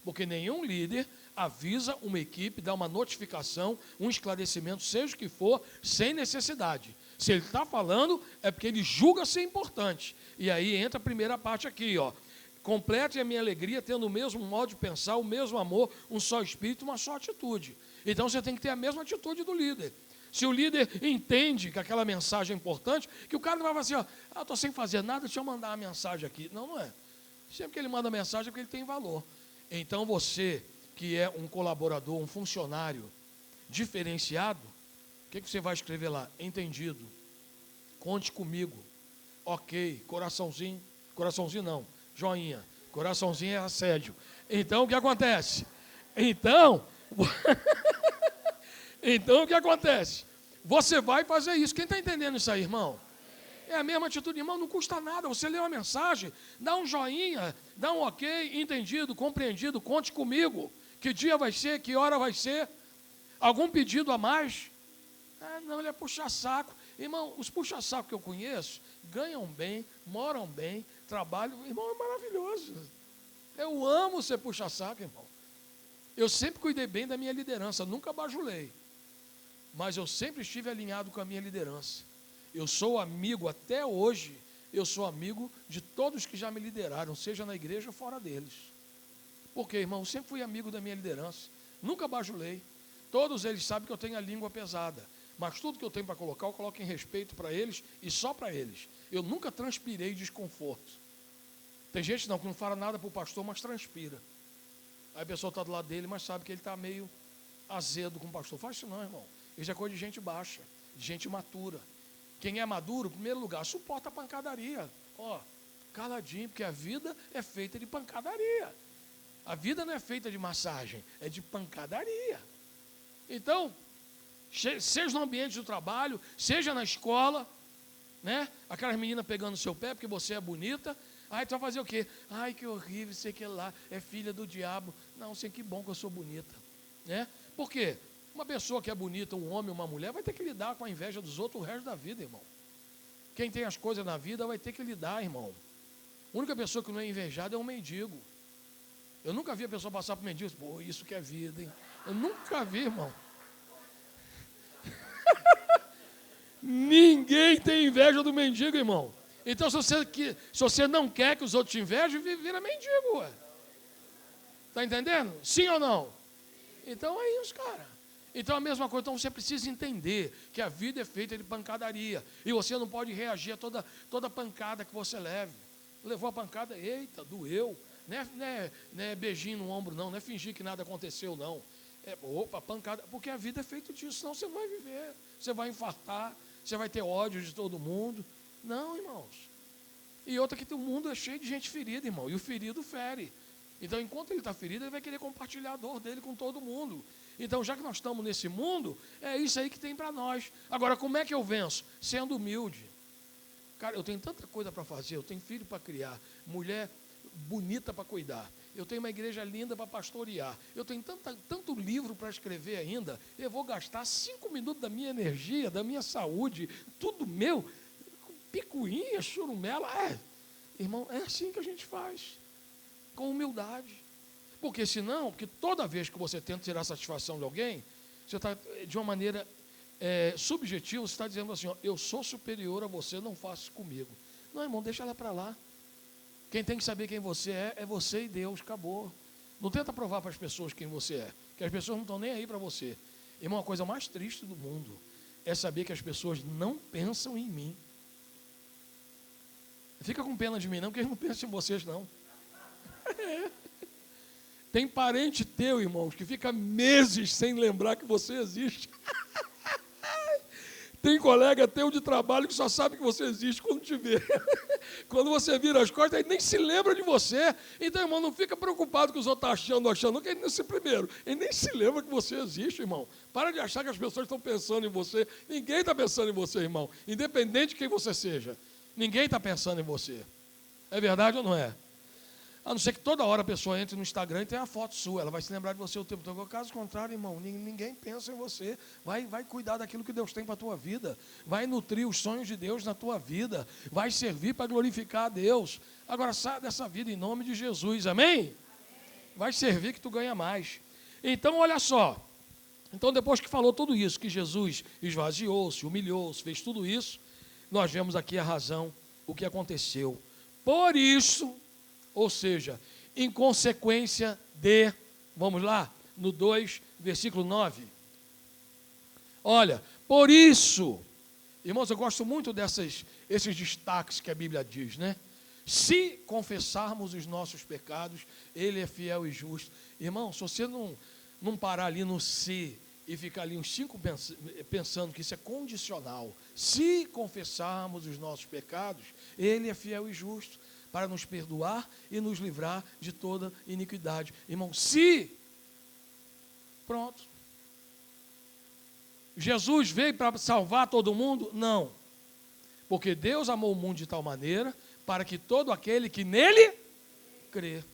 Speaker 1: Porque nenhum líder avisa uma equipe, dá uma notificação, um esclarecimento, seja o que for, sem necessidade. Se ele está falando, é porque ele julga ser importante. E aí entra a primeira parte aqui, ó. Complete a minha alegria tendo o mesmo modo de pensar, o mesmo amor, um só espírito, uma só atitude. Então você tem que ter a mesma atitude do líder. Se o líder entende que aquela mensagem é importante, que o cara não vai falar assim, ó, estou sem fazer nada, deixa eu mandar uma mensagem aqui. Não, não é. Sempre que ele manda mensagem é porque ele tem valor. Então você, que é um colaborador, um funcionário diferenciado, o que você vai escrever lá? Entendido. Conte comigo. Ok. Coraçãozinho. Coraçãozinho não. Joinha. Coraçãozinho é assédio. Então, o que acontece? Então, o que acontece? Você vai fazer isso. Quem está entendendo isso aí, irmão? É a mesma atitude, irmão, não custa nada. Você lê uma mensagem, dá um joinha, dá um ok, entendido, compreendido, conte comigo. Que dia vai ser, que hora vai ser? Algum pedido a mais? Não, ele é puxa-saco. Irmão, os puxa-saco que eu conheço, ganham bem, moram bem, trabalham. Irmão, é maravilhoso. Eu amo ser puxa-saco, irmão. Eu sempre cuidei bem da minha liderança, nunca bajulei. Mas eu sempre estive alinhado com a minha liderança. Eu sou amigo, até hoje, eu sou amigo de todos que já me lideraram, seja na igreja ou fora deles. Porque, irmão, eu sempre fui amigo da minha liderança. Nunca bajulei. Todos eles sabem que eu tenho a língua pesada. Mas tudo que eu tenho para colocar, eu coloco em respeito para eles e só para eles. Eu nunca transpirei desconforto. Tem gente não, que não fala nada para o pastor, mas transpira. Aí a pessoa está do lado dele, mas sabe que ele está meio azedo com o pastor. Faz isso não, irmão. Isso é coisa de gente baixa, de gente imatura. Quem é maduro, em primeiro lugar, suporta a pancadaria. Ó, caladinho, porque a vida é feita de pancadaria. A vida não é feita de massagem, é de pancadaria. Então, seja no ambiente do trabalho, seja na escola, né? Aquelas meninas pegando o seu pé porque você é bonita. Aí tu vai fazer o quê? Ai, que horrível, sei que lá, é filha do diabo. Não, sei que bom que eu sou bonita, né? Por quê? Uma pessoa que é bonita, um homem, uma mulher, vai ter que lidar com a inveja dos outros o resto da vida, irmão. Quem tem as coisas na vida vai ter que lidar, irmão. A única pessoa que não é invejada é um mendigo. Eu nunca vi a pessoa passar por mendigo. Pô, isso que é vida, hein? Eu nunca vi, irmão. Ninguém tem inveja do mendigo, irmão. Então, se você não quer que os outros te invejem, vira mendigo, ué. Está entendendo? Sim ou não? Então é isso, cara. Então a mesma coisa, então você precisa entender que a vida é feita de pancadaria. E você não pode reagir a toda pancada que você leve. Levou a pancada, eita, doeu. Não é beijinho no ombro, não é fingir que nada aconteceu, não. Opa, pancada, porque a vida é feita disso, senão você não vai viver. Você vai infartar, você vai ter ódio de todo mundo. Não, irmãos. E outra que o mundo é cheio de gente ferida, irmão, e o ferido fere. Então, enquanto ele está ferido, ele vai querer compartilhar a dor dele com todo mundo. Então, já que nós estamos nesse mundo, é isso aí que tem para nós. Agora, como é que eu venço? Sendo humilde. Cara, eu tenho tanta coisa para fazer, eu tenho filho para criar, mulher bonita para cuidar, eu tenho uma igreja linda para pastorear, eu tenho tanto livro para escrever ainda, eu vou gastar 5 minutos da minha energia, da minha saúde, tudo meu, picuinha, churumela. Irmão, é assim que a gente faz. Com humildade. Porque senão, porque toda vez que você tenta tirar satisfação de alguém, você está, de uma maneira subjetiva, você está dizendo assim, ó, eu sou superior a você, não faça isso comigo. Não, irmão, deixa ela para lá. Quem tem que saber quem você é você e Deus, acabou. Não tenta provar para as pessoas quem você é, que as pessoas não estão nem aí para você. Irmão, a coisa mais triste do mundo é saber que as pessoas não pensam em mim. Fica com pena de mim não, porque eles não pensam em vocês não. Tem parente teu, irmãos, que fica meses sem lembrar que você existe. Tem colega teu de trabalho que só sabe que você existe quando te vê. Quando você vira as costas, ele nem se lembra de você. Então, irmão, não fica preocupado que os outros estão achando que ele nem se primeiro. Ele nem se lembra que você existe, irmão. Para de achar que as pessoas estão pensando em você. Ninguém está pensando em você, irmão. Independente de quem você seja. Ninguém está pensando em você. É verdade ou não é? A não ser que toda hora a pessoa entre no Instagram e tenha uma foto sua. Ela vai se lembrar de você o tempo todo. Caso contrário, irmão, ninguém pensa em você. Vai cuidar daquilo que Deus tem para a tua vida. Vai nutrir os sonhos de Deus na tua vida. Vai servir para glorificar a Deus. Agora, sai dessa vida em nome de Jesus. Amém? Vai servir que tu ganha mais. Então, olha só. Então, depois que falou tudo isso, que Jesus esvaziou-se, humilhou-se, fez tudo isso, nós vemos aqui a razão, o que aconteceu. Por isso... Ou seja, em consequência de, vamos lá, no 2, versículo 9. Olha, por isso, irmãos, eu gosto muito esses destaques que a Bíblia diz, né? Se confessarmos os nossos pecados, Ele é fiel e justo. Irmão, se você não parar ali no se e ficar ali uns 5 pensando que isso é condicional, se confessarmos os nossos pecados, Ele é fiel e justo para nos perdoar e nos livrar de toda iniquidade. Irmão, se... Pronto. Jesus veio para salvar todo mundo? Não. Porque Deus amou o mundo de tal maneira para que todo aquele que nele crê.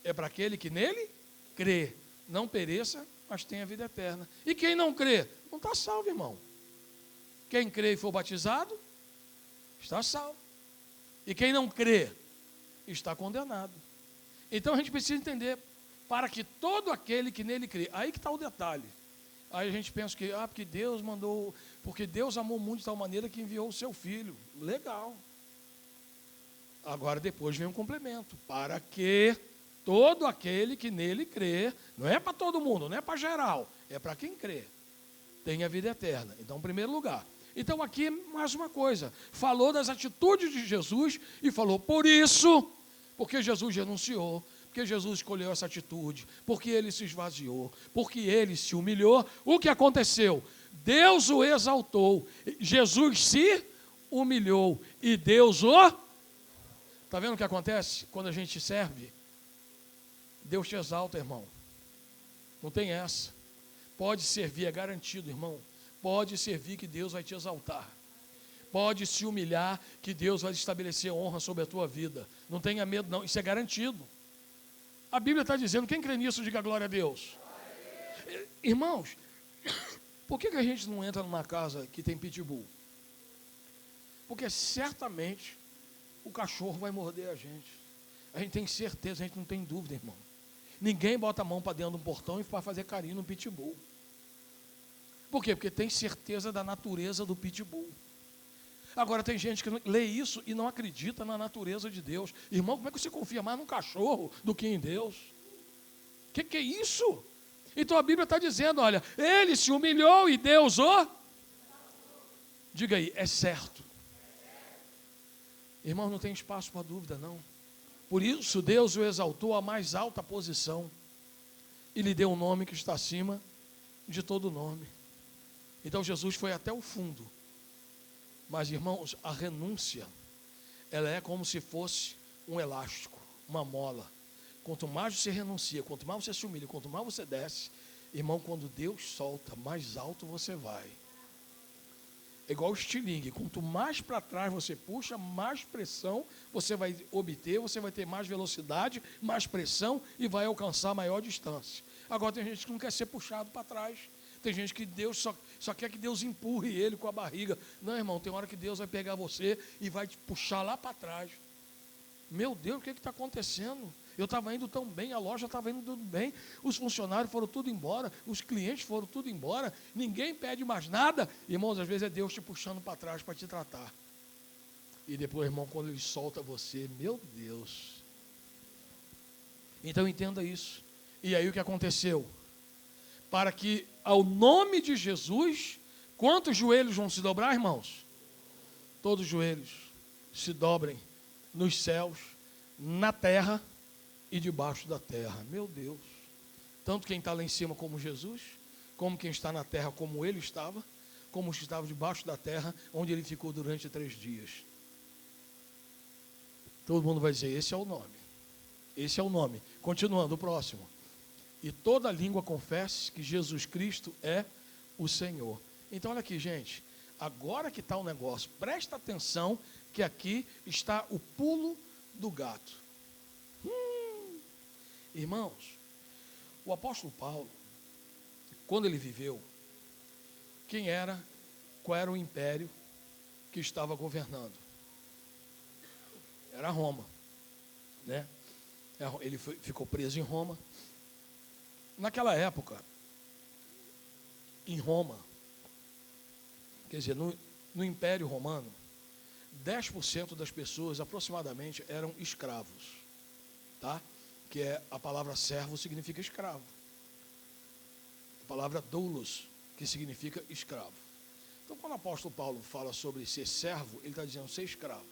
Speaker 1: É para aquele que nele crê. Não pereça, mas tenha vida eterna. E quem não crê? Não está salvo, irmão. Quem crê e for batizado, está salvo. E quem não crê, está condenado. Então a gente precisa entender, para que todo aquele que nele crê, aí que está o detalhe. Aí a gente pensa que, porque Deus mandou, porque Deus amou o mundo de tal maneira que enviou o seu filho. Legal. Agora depois vem um complemento, para que todo aquele que nele crê, não é para todo mundo, não é para geral, é para quem crê, tenha vida eterna. Então, em primeiro lugar. Então, aqui, mais uma coisa, falou das atitudes de Jesus e falou, por isso, porque Jesus renunciou, porque Jesus escolheu essa atitude, porque ele se esvaziou, porque ele se humilhou, o que aconteceu? Deus o exaltou, Jesus se humilhou e Deus o... Está vendo o que acontece quando a gente serve? Deus te exalta, irmão. Não tem essa. Pode servir, é garantido, irmão. Pode servir que Deus vai te exaltar. Pode se humilhar que Deus vai estabelecer honra sobre a tua vida. Não tenha medo não, isso é garantido. A Bíblia está dizendo, quem crê nisso, diga glória a Deus. Irmãos, por que a gente não entra numa casa que tem pitbull? Porque certamente o cachorro vai morder a gente. A gente tem certeza, a gente não tem dúvida, irmão. Ninguém bota a mão para dentro de um portão e para fazer carinho no pitbull. Por quê? Porque tem certeza da natureza do pitbull. Agora tem gente que lê isso e não acredita na natureza de Deus. Irmão, como é que você confia mais num cachorro do que em Deus? O que é isso? Então a Bíblia está dizendo, olha, ele se humilhou e Deus o... Diga aí, é certo. Irmão, não tem espaço para dúvida, não. Por isso Deus o exaltou à mais alta posição e lhe deu um nome que está acima de todo nome. Então Jesus foi até o fundo. Mas, irmãos, a renúncia, ela é como se fosse um elástico, uma mola. Quanto mais você renuncia, quanto mais você se humilha, quanto mais você desce, irmão, quando Deus solta, mais alto você vai. É igual o estilingue, quanto mais para trás você puxa, mais pressão você vai obter, você vai ter mais velocidade, mais pressão e vai alcançar maior distância. Agora tem gente que não quer ser puxado para trás. Tem gente que Deus só quer que Deus empurre ele com a barriga. Não, irmão, tem hora que Deus vai pegar você e vai te puxar lá para trás. Meu Deus, o que está acontecendo? Eu estava indo tão bem, a loja estava indo tudo bem, os funcionários foram tudo embora, os clientes foram tudo embora, ninguém pede mais nada. Irmãos, às vezes é Deus te puxando para trás para te tratar. E depois, irmão, quando Ele solta você, meu Deus. Então entenda isso. E aí o que aconteceu? Para que ao nome de Jesus, quantos joelhos vão se dobrar, irmãos? Todos os joelhos se dobrem nos céus, na terra e debaixo da terra. Meu Deus. Tanto quem está lá em cima como Jesus, como quem está na terra como ele estava, como os que estavam debaixo da terra, onde ele ficou durante 3 dias. Todo mundo vai dizer, esse é o nome. Esse é o nome. Continuando, o próximo. E toda língua confesse que Jesus Cristo é o Senhor. Então, olha aqui, gente. Agora que está o negócio, presta atenção que aqui está o pulo do gato. Irmãos, o apóstolo Paulo, quando ele viveu, qual era o império que estava governando? Era Roma, né? Ele ficou preso em Roma. Naquela época, em Roma, quer dizer, no Império Romano, 10% das pessoas aproximadamente eram escravos, tá? Que a palavra servo significa escravo. A palavra doulos, que significa escravo. Então, quando o apóstolo Paulo fala sobre ser servo, ele está dizendo ser escravo.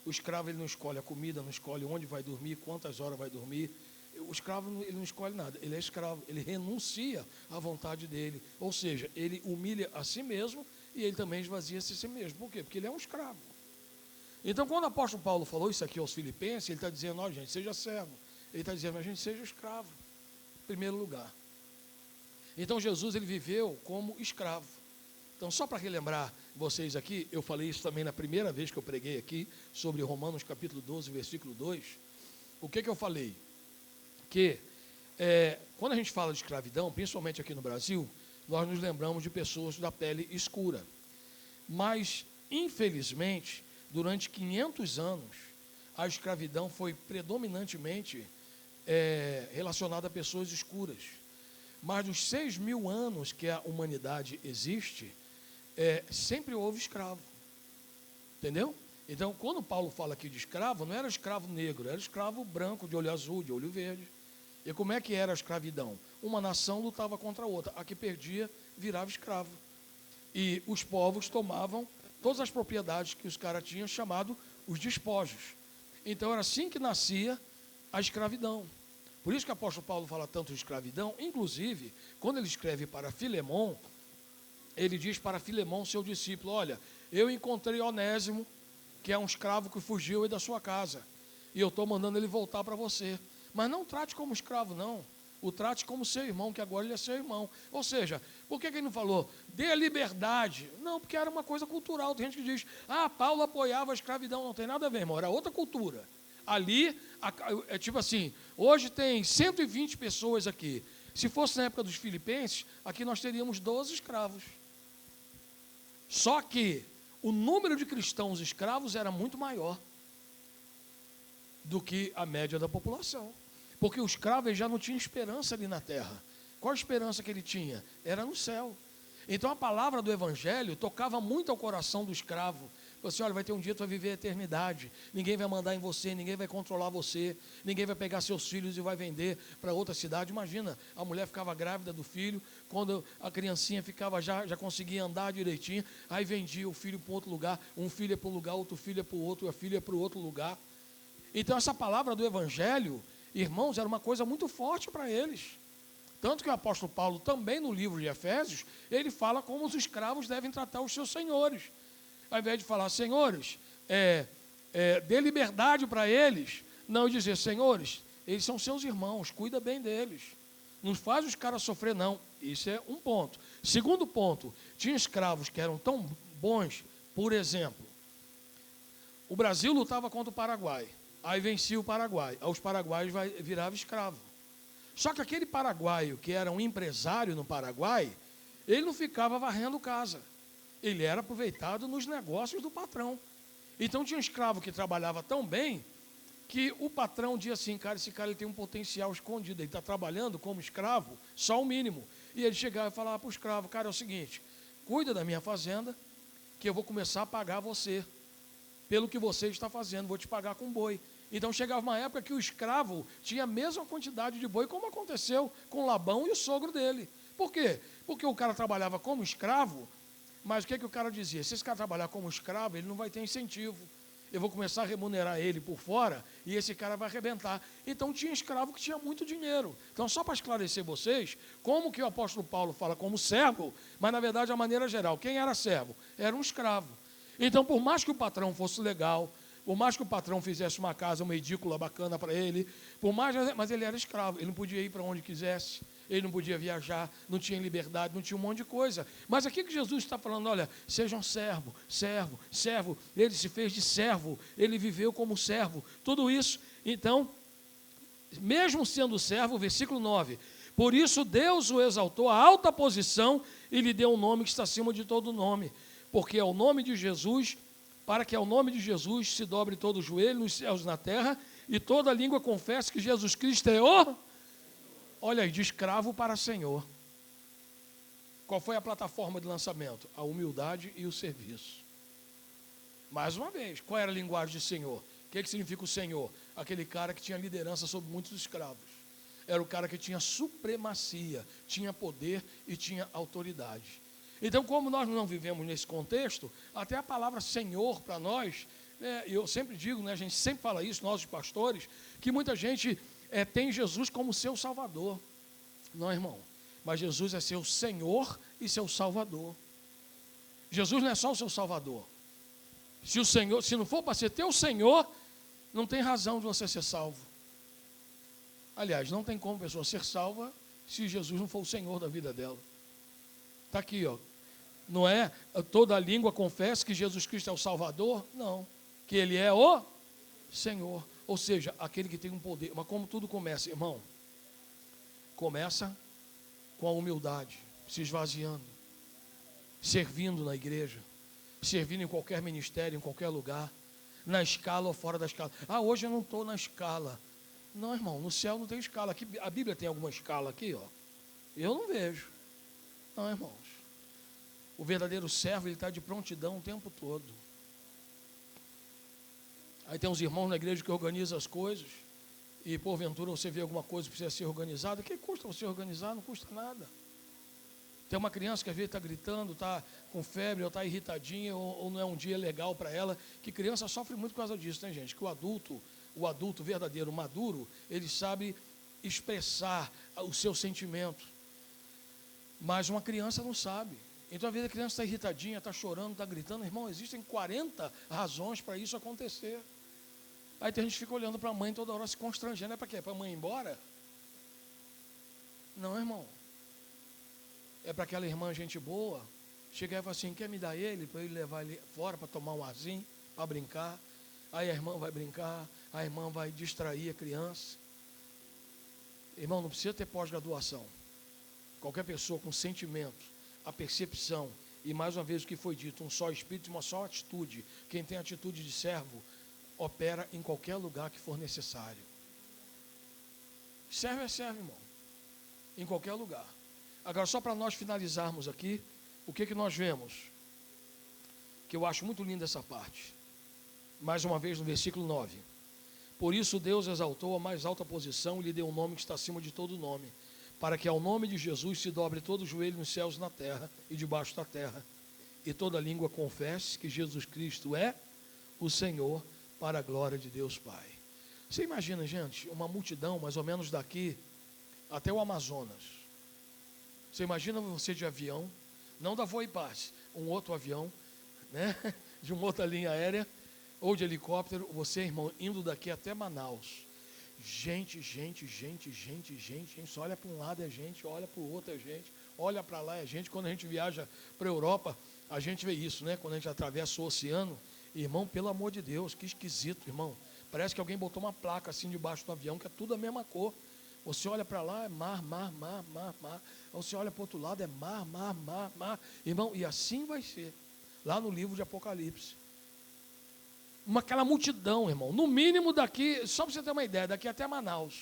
Speaker 1: O escravo, ele não escolhe a comida, não escolhe onde vai dormir, quantas horas vai dormir. O escravo, ele não escolhe nada, ele é escravo, ele renuncia à vontade dele. Ou seja, ele humilha a si mesmo e ele também esvazia-se a si mesmo. Por quê? Porque ele é um escravo. Então, quando o apóstolo Paulo falou isso aqui aos filipenses, ele está dizendo, ó, gente, seja servo. Ele está dizendo, a gente seja escravo, em primeiro lugar. Então, Jesus, ele viveu como escravo. Então, só para relembrar vocês aqui, eu falei isso também na primeira vez que eu preguei aqui, sobre Romanos capítulo 12, versículo 2. O que eu falei? Que quando a gente fala de escravidão, principalmente aqui no Brasil, nós nos lembramos de pessoas da pele escura. Mas, infelizmente, durante 500 anos, a escravidão foi predominantemente relacionada a pessoas escuras. Mas nos 6.000 anos que a humanidade existe, sempre houve escravo. Entendeu? Então, quando Paulo fala aqui de escravo, não era escravo negro, era escravo branco, de olho azul, de olho verde. E como é que era a escravidão? Uma nação lutava contra a outra. A que perdia, virava escravo. E os povos tomavam todas as propriedades que os caras tinham, chamado os despojos. Então, era assim que nascia a escravidão. Por isso que o apóstolo Paulo fala tanto de escravidão. Inclusive, quando ele escreve para Filemon, ele diz para Filemon, seu discípulo, olha, eu encontrei Onésimo, que é um escravo que fugiu aí da sua casa, e eu estou mandando ele voltar para você. Mas não trate como escravo, não. O trate como seu irmão, que agora ele é seu irmão. Ou seja, por que ele não falou? Dê a liberdade. Não, porque era uma coisa cultural. Tem gente que diz, Paulo apoiava a escravidão. Não tem nada a ver, irmão, era outra cultura. Ali, é tipo assim, hoje tem 120 pessoas aqui. Se fosse na época dos filipenses, aqui nós teríamos 12 escravos. Só que o número de cristãos escravos era muito maior do que a média da população. Porque o escravo ele já não tinha esperança ali na terra. Qual a esperança que ele tinha? Era no céu. Então a palavra do evangelho tocava muito ao coração do escravo. Falou assim, olha, vai ter um dia que tu vai viver a eternidade. Ninguém vai mandar em você, ninguém vai controlar você, ninguém vai pegar seus filhos e vai vender para outra cidade. Imagina, a mulher ficava grávida do filho, quando a criancinha ficava já conseguia andar direitinho, aí vendia o filho para outro lugar, um filho é para um lugar, outro filho é para o outro, a filha é para o outro lugar. Então essa palavra do evangelho, irmãos, era uma coisa muito forte para eles. Tanto que o apóstolo Paulo, também no livro de Efésios, ele fala como os escravos devem tratar os seus senhores. Ao invés de falar, senhores, dê liberdade para eles, não dizer, senhores, eles são seus irmãos, cuida bem deles. Não faz os caras sofrer, não. Isso é um ponto. Segundo ponto, tinha escravos que eram tão bons, por exemplo, o Brasil lutava contra o Paraguai. Aí vencia o Paraguai. Aí os paraguaios viravam escravo. Só que aquele paraguaio que era um empresário no Paraguai, ele não ficava varrendo casa. Ele era aproveitado nos negócios do patrão. Então tinha um escravo que trabalhava tão bem que o patrão dizia assim, cara, esse cara ele tem um potencial escondido, ele está trabalhando como escravo, só o mínimo. E ele chegava e falava para o escravo, cara, é o seguinte, cuida da minha fazenda, que eu vou começar a pagar você, pelo que você está fazendo, vou te pagar com boi. Então chegava uma época que o escravo tinha a mesma quantidade de boi, como aconteceu com Labão e o sogro dele. Por quê? Porque o cara trabalhava como escravo, mas o que o cara dizia? Se esse cara trabalhar como escravo, ele não vai ter incentivo. eu vou começar a remunerar ele por fora e esse cara vai arrebentar. Então tinha escravo que tinha muito dinheiro. Então, só para esclarecer vocês, como que o apóstolo Paulo fala como servo, mas na verdade a maneira geral, quem era servo? Era um escravo. Então, por mais que o patrão fosse legal, por mais que o patrão fizesse uma casa, uma edícula bacana para ele, mas ele era escravo, ele não podia ir para onde quisesse, ele não podia viajar, não tinha liberdade, não tinha um monte de coisa. Mas aqui que Jesus está falando, olha, sejam servo, servo, servo. Ele se fez de servo, ele viveu como servo. Tudo isso, então, mesmo sendo servo, versículo 9, por isso Deus o exaltou a alta posição e lhe deu um nome que está acima de todo nome, porque é o nome de Jesus, para que ao nome de Jesus se dobre todo o joelho nos céus e na terra, e toda língua confesse que Jesus Cristo é o... Olha aí, de escravo para Senhor. Qual foi a plataforma de lançamento? A humildade e o serviço. Mais uma vez, qual era a linguagem de Senhor? O que significa o Senhor? Aquele cara que tinha liderança sobre muitos escravos. Era o cara que tinha supremacia, tinha poder e tinha autoridade. Então, como nós não vivemos nesse contexto, até a palavra Senhor para nós, eu sempre digo, né, a gente sempre fala isso, nós os pastores, que muita gente tem Jesus como seu Salvador. Não, irmão, mas Jesus é seu Senhor e seu Salvador. Jesus não é só o seu Salvador. Se não for para ser teu Senhor, não tem razão de você ser salvo. Aliás, não tem como a pessoa ser salva se Jesus não for o Senhor da vida dela. Está aqui, ó. Não é toda língua confessa que Jesus Cristo é o Salvador? Não. Que Ele é o Senhor. Ou seja, aquele que tem um poder. Mas como tudo começa, irmão? Começa com a humildade, se esvaziando, servindo na igreja, servindo em qualquer ministério, em qualquer lugar, na escala ou fora da escala. Ah, hoje eu não estou na escala. Não, irmão, no céu não tem escala. Aqui, a Bíblia tem alguma escala aqui, ó? Eu não vejo. Não, irmãos. O verdadeiro servo, ele está de prontidão o tempo todo. Aí tem uns irmãos na igreja que organizam as coisas, e porventura você vê alguma coisa que precisa ser organizada. O que custa você organizar? Não custa nada. Tem uma criança que às vezes está gritando, está com febre, ou está irritadinha, ou não é um dia legal para ela, que criança sofre muito por causa disso, né, gente? Que o adulto verdadeiro, maduro, ele sabe expressar o seu sentimento. Mas uma criança não sabe. Então, às vezes a criança está irritadinha, está chorando, está gritando. Irmão, existem 40 razões para isso acontecer. Aí tem gente que fica olhando para a mãe toda hora se constrangendo. É para quê? Para a mãe ir embora? Não, irmão. É para aquela irmã gente boa chegar e falar assim, quer me dar ele, para ele levar ele fora para tomar um arzinho, para brincar. Aí a irmã vai brincar, a irmã vai distrair a criança. Irmão, não precisa ter pós-graduação. Qualquer pessoa com sentimento, a percepção, e mais uma vez o que foi dito, um só espírito e uma só atitude. Quem tem atitude de servo, opera em qualquer lugar que for necessário. Servo é servo, irmão. Em qualquer lugar. Agora, só para nós finalizarmos aqui, o que nós vemos? Que eu acho muito linda essa parte. Mais uma vez no versículo 9. Por isso Deus exaltou a mais alta posição e lhe deu um nome que está acima de todo nome, para que ao nome de Jesus se dobre todo o joelho nos céus e na terra e debaixo da terra, e toda língua confesse que Jesus Cristo é o Senhor, para a glória de Deus Pai. Você imagina, gente, uma multidão mais ou menos daqui até o Amazonas. Você imagina você de avião, não da Voa e Passe, um outro avião, né, de uma outra linha aérea, ou de helicóptero, você, irmão, indo daqui até Manaus. Gente, só olha para um lado é gente, olha para o outro é gente, olha para lá é gente. Quando a gente viaja para a Europa, a gente vê isso, né? Quando a gente atravessa o oceano, irmão, pelo amor de Deus, que esquisito, irmão. Parece que alguém botou uma placa assim debaixo do avião, que é tudo a mesma cor. Você olha para lá, é mar. Você olha para o outro lado, é mar. Irmão, e assim vai ser, lá no livro de Apocalipse. Aquela multidão, irmão, no mínimo daqui, só para você ter uma ideia, daqui até Manaus,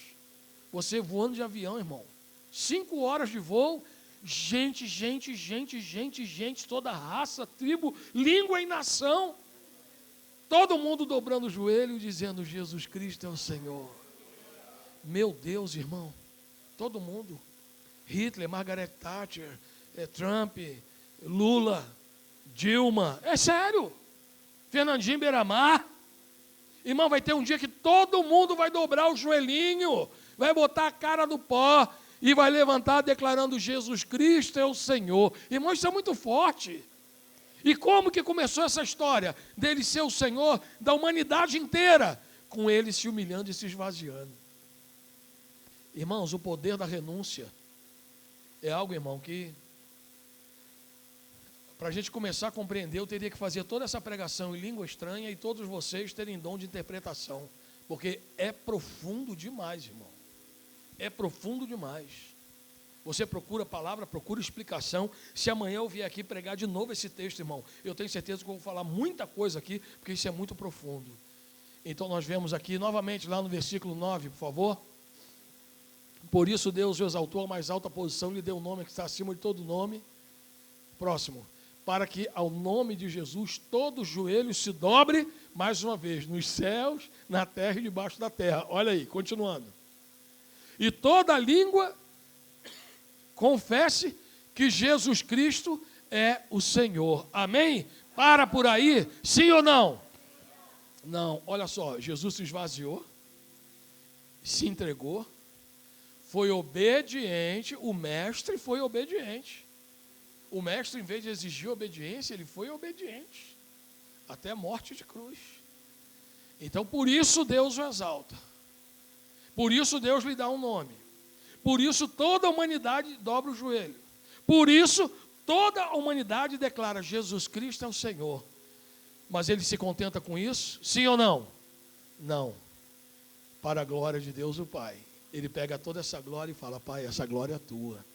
Speaker 1: você voando de avião, irmão, 5 horas de voo, gente, toda raça, tribo, língua e nação, todo mundo dobrando o joelho e dizendo, Jesus Cristo é o Senhor. Meu Deus, irmão, todo mundo, Hitler, Margaret Thatcher, Trump, Lula, Dilma, é sério, Fernandinho Beiramar, Irmão, vai ter um dia que todo mundo vai dobrar o joelhinho, vai botar a cara no pó e vai levantar declarando Jesus Cristo é o Senhor. Irmão, isso é muito forte. E como que começou essa história dele ser o Senhor da humanidade inteira? Com ele se humilhando e se esvaziando. Irmãos, o poder da renúncia é algo, irmão, que para a gente começar a compreender, eu teria que fazer toda essa pregação em língua estranha e todos vocês terem dom de interpretação, porque é profundo demais, irmão. É profundo demais. Você procura palavra, procura explicação. Se amanhã eu vier aqui pregar de novo esse texto, irmão, eu tenho certeza que eu vou falar muita coisa aqui, porque isso é muito profundo. Então nós vemos aqui, novamente, lá no versículo 9, por favor. Por isso Deus o exaltou à mais alta posição, lhe deu um nome que está acima de todo nome. Próximo. Para que ao nome de Jesus todo joelho se dobre, mais uma vez, nos céus, na terra e debaixo da terra. Olha aí, continuando. E toda língua confesse que Jesus Cristo é o Senhor. Amém? Para por aí, sim ou não? Não, olha só, Jesus se esvaziou, se entregou, foi obediente, o mestre foi obediente. O mestre, em vez de exigir obediência, ele foi obediente, até a morte de cruz. Então, por isso Deus o exalta. Por isso Deus lhe dá um nome. Por isso toda a humanidade dobra o joelho. Por isso toda a humanidade declara Jesus Cristo é o Senhor. Mas ele se contenta com isso? Sim ou não? Não. Para a glória de Deus o Pai. Ele pega toda essa glória e fala, Pai, essa glória é tua.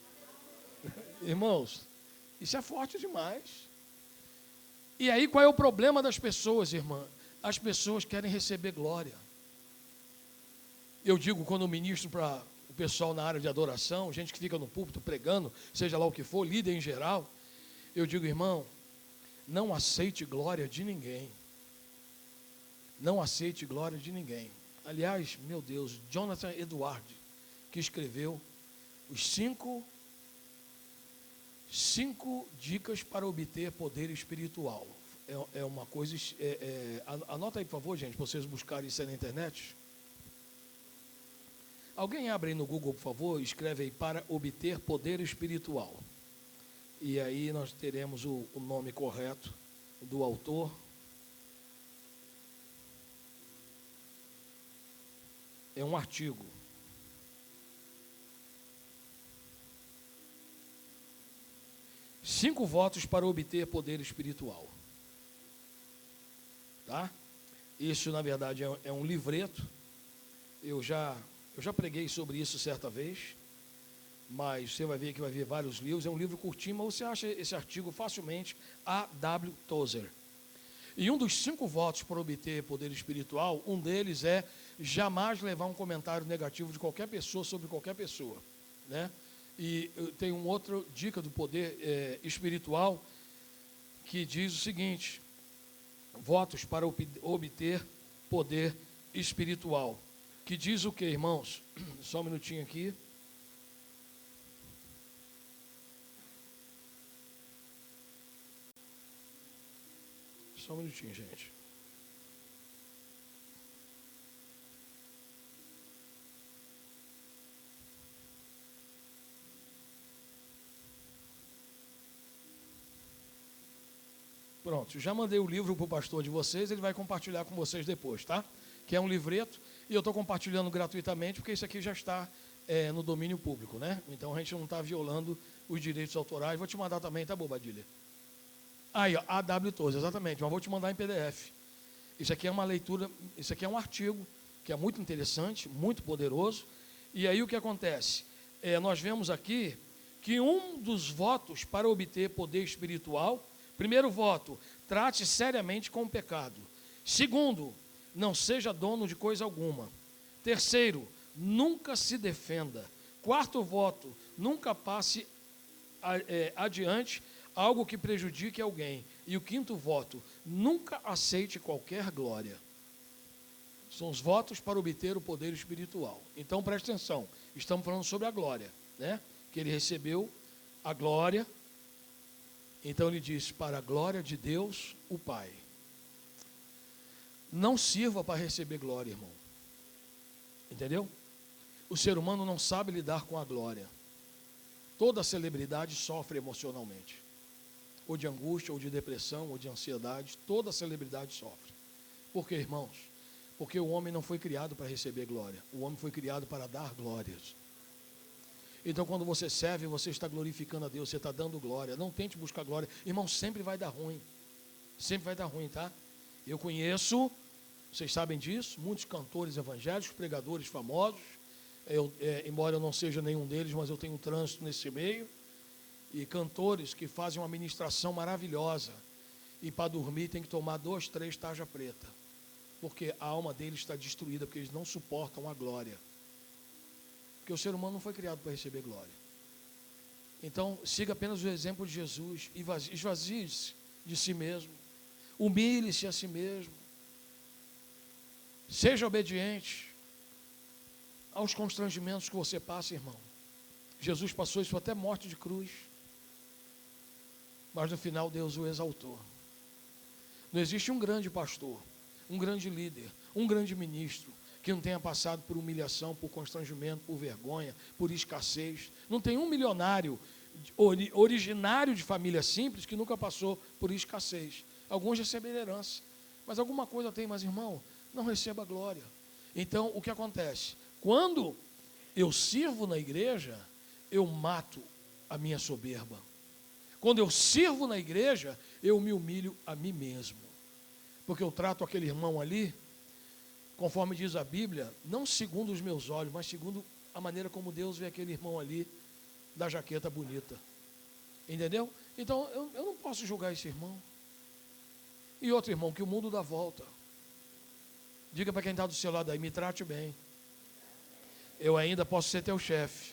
Speaker 1: Irmãos, isso é forte demais. E aí qual é o problema das pessoas, irmã? As pessoas querem receber glória. Eu digo, quando eu ministro para o pessoal na área de adoração, gente que fica no púlpito pregando, seja lá o que for, líder em geral, eu digo, irmão, não aceite glória de ninguém. Não aceite glória de ninguém. Aliás, meu Deus, Jonathan Edward, que escreveu os cinco dicas para obter poder espiritual. É uma coisa... anota aí, por favor, gente, para vocês buscarem isso aí na internet. Alguém abre aí no Google, por favor, escreve aí, para obter poder espiritual. E aí nós teremos o nome correto do autor. É um artigo. Cinco votos para obter poder espiritual. Tá? Isso, na verdade, é um livreto. Eu já preguei sobre isso certa vez, mas você vai ver que vai ver vários livros. É um livro curtinho, mas você acha esse artigo facilmente, A.W. Tozer. E um dos 5 votos para obter poder espiritual, um deles é jamais levar um comentário negativo de qualquer pessoa sobre qualquer pessoa, né? E tem uma outra dica do poder espiritual que diz o seguinte: votos para obter poder espiritual. Que diz o que, irmãos? Só um minutinho aqui. Só um minutinho, gente. Pronto, já mandei o livro para o pastor de vocês, ele vai compartilhar com vocês depois, tá? Que é um livreto, e eu estou compartilhando gratuitamente, porque isso aqui já está no domínio público, né? Então a gente não está violando os direitos autorais. Vou te mandar também, tá, Bobadilha? Aí, ó, A.W. Tozer, exatamente, mas vou te mandar em PDF. Isso aqui é uma leitura, isso aqui é um artigo que é muito interessante, muito poderoso. E aí o que acontece? Nós vemos aqui que um dos votos para obter poder espiritual, primeiro voto, trate seriamente com o pecado. Segundo, não seja dono de coisa alguma. Terceiro, nunca se defenda. Quarto voto, nunca passe adiante algo que prejudique alguém. E o quinto voto, nunca aceite qualquer glória. São os votos para obter o poder espiritual. Então, preste atenção, estamos falando sobre a glória, né? Que ele recebeu a glória. Então ele diz, para a glória de Deus, o Pai. Não sirva para receber glória, irmão. Entendeu? O ser humano não sabe lidar com a glória. Toda celebridade sofre emocionalmente. Ou de angústia, ou de depressão, ou de ansiedade. Toda celebridade sofre. Por quê, irmãos? Porque o homem não foi criado para receber glória. O homem foi criado para dar glórias. Então, quando você serve, você está glorificando a Deus, você está dando glória. Não tente buscar glória. Irmão, sempre vai dar ruim. Sempre vai dar ruim, tá? Eu conheço, vocês sabem disso, muitos cantores evangélicos, pregadores famosos. Embora eu não seja nenhum deles, mas eu tenho um trânsito nesse meio. E cantores que fazem uma ministração maravilhosa. E para dormir tem que tomar 2, 3 tarja preta. Porque a alma deles está destruída, porque eles não suportam a glória. Porque o ser humano não foi criado para receber glória. Então, siga apenas o exemplo de Jesus. E esvazie-se de si mesmo. Humilhe-se a si mesmo. Seja obediente aos constrangimentos que você passa, irmão. Jesus passou isso até morte de cruz. Mas no final Deus o exaltou. Não existe um grande pastor, um grande líder, um grande ministro que não tenha passado por humilhação, por constrangimento, por vergonha, por escassez. Não tem um milionário originário de família simples que nunca passou por escassez. Alguns receberam herança, mas alguma coisa tem, mas irmão, não receba glória. Então, o que acontece? Quando eu sirvo na igreja, eu mato a minha soberba. Quando eu sirvo na igreja, eu me humilho a mim mesmo. Porque eu trato aquele irmão ali, conforme diz a Bíblia, não segundo os meus olhos, mas segundo a maneira como Deus vê aquele irmão ali, da jaqueta bonita. Entendeu? Então, eu não posso julgar esse irmão. E outro irmão, que o mundo dá volta. Diga para quem está do seu lado aí, me trate bem. Eu ainda posso ser teu chefe.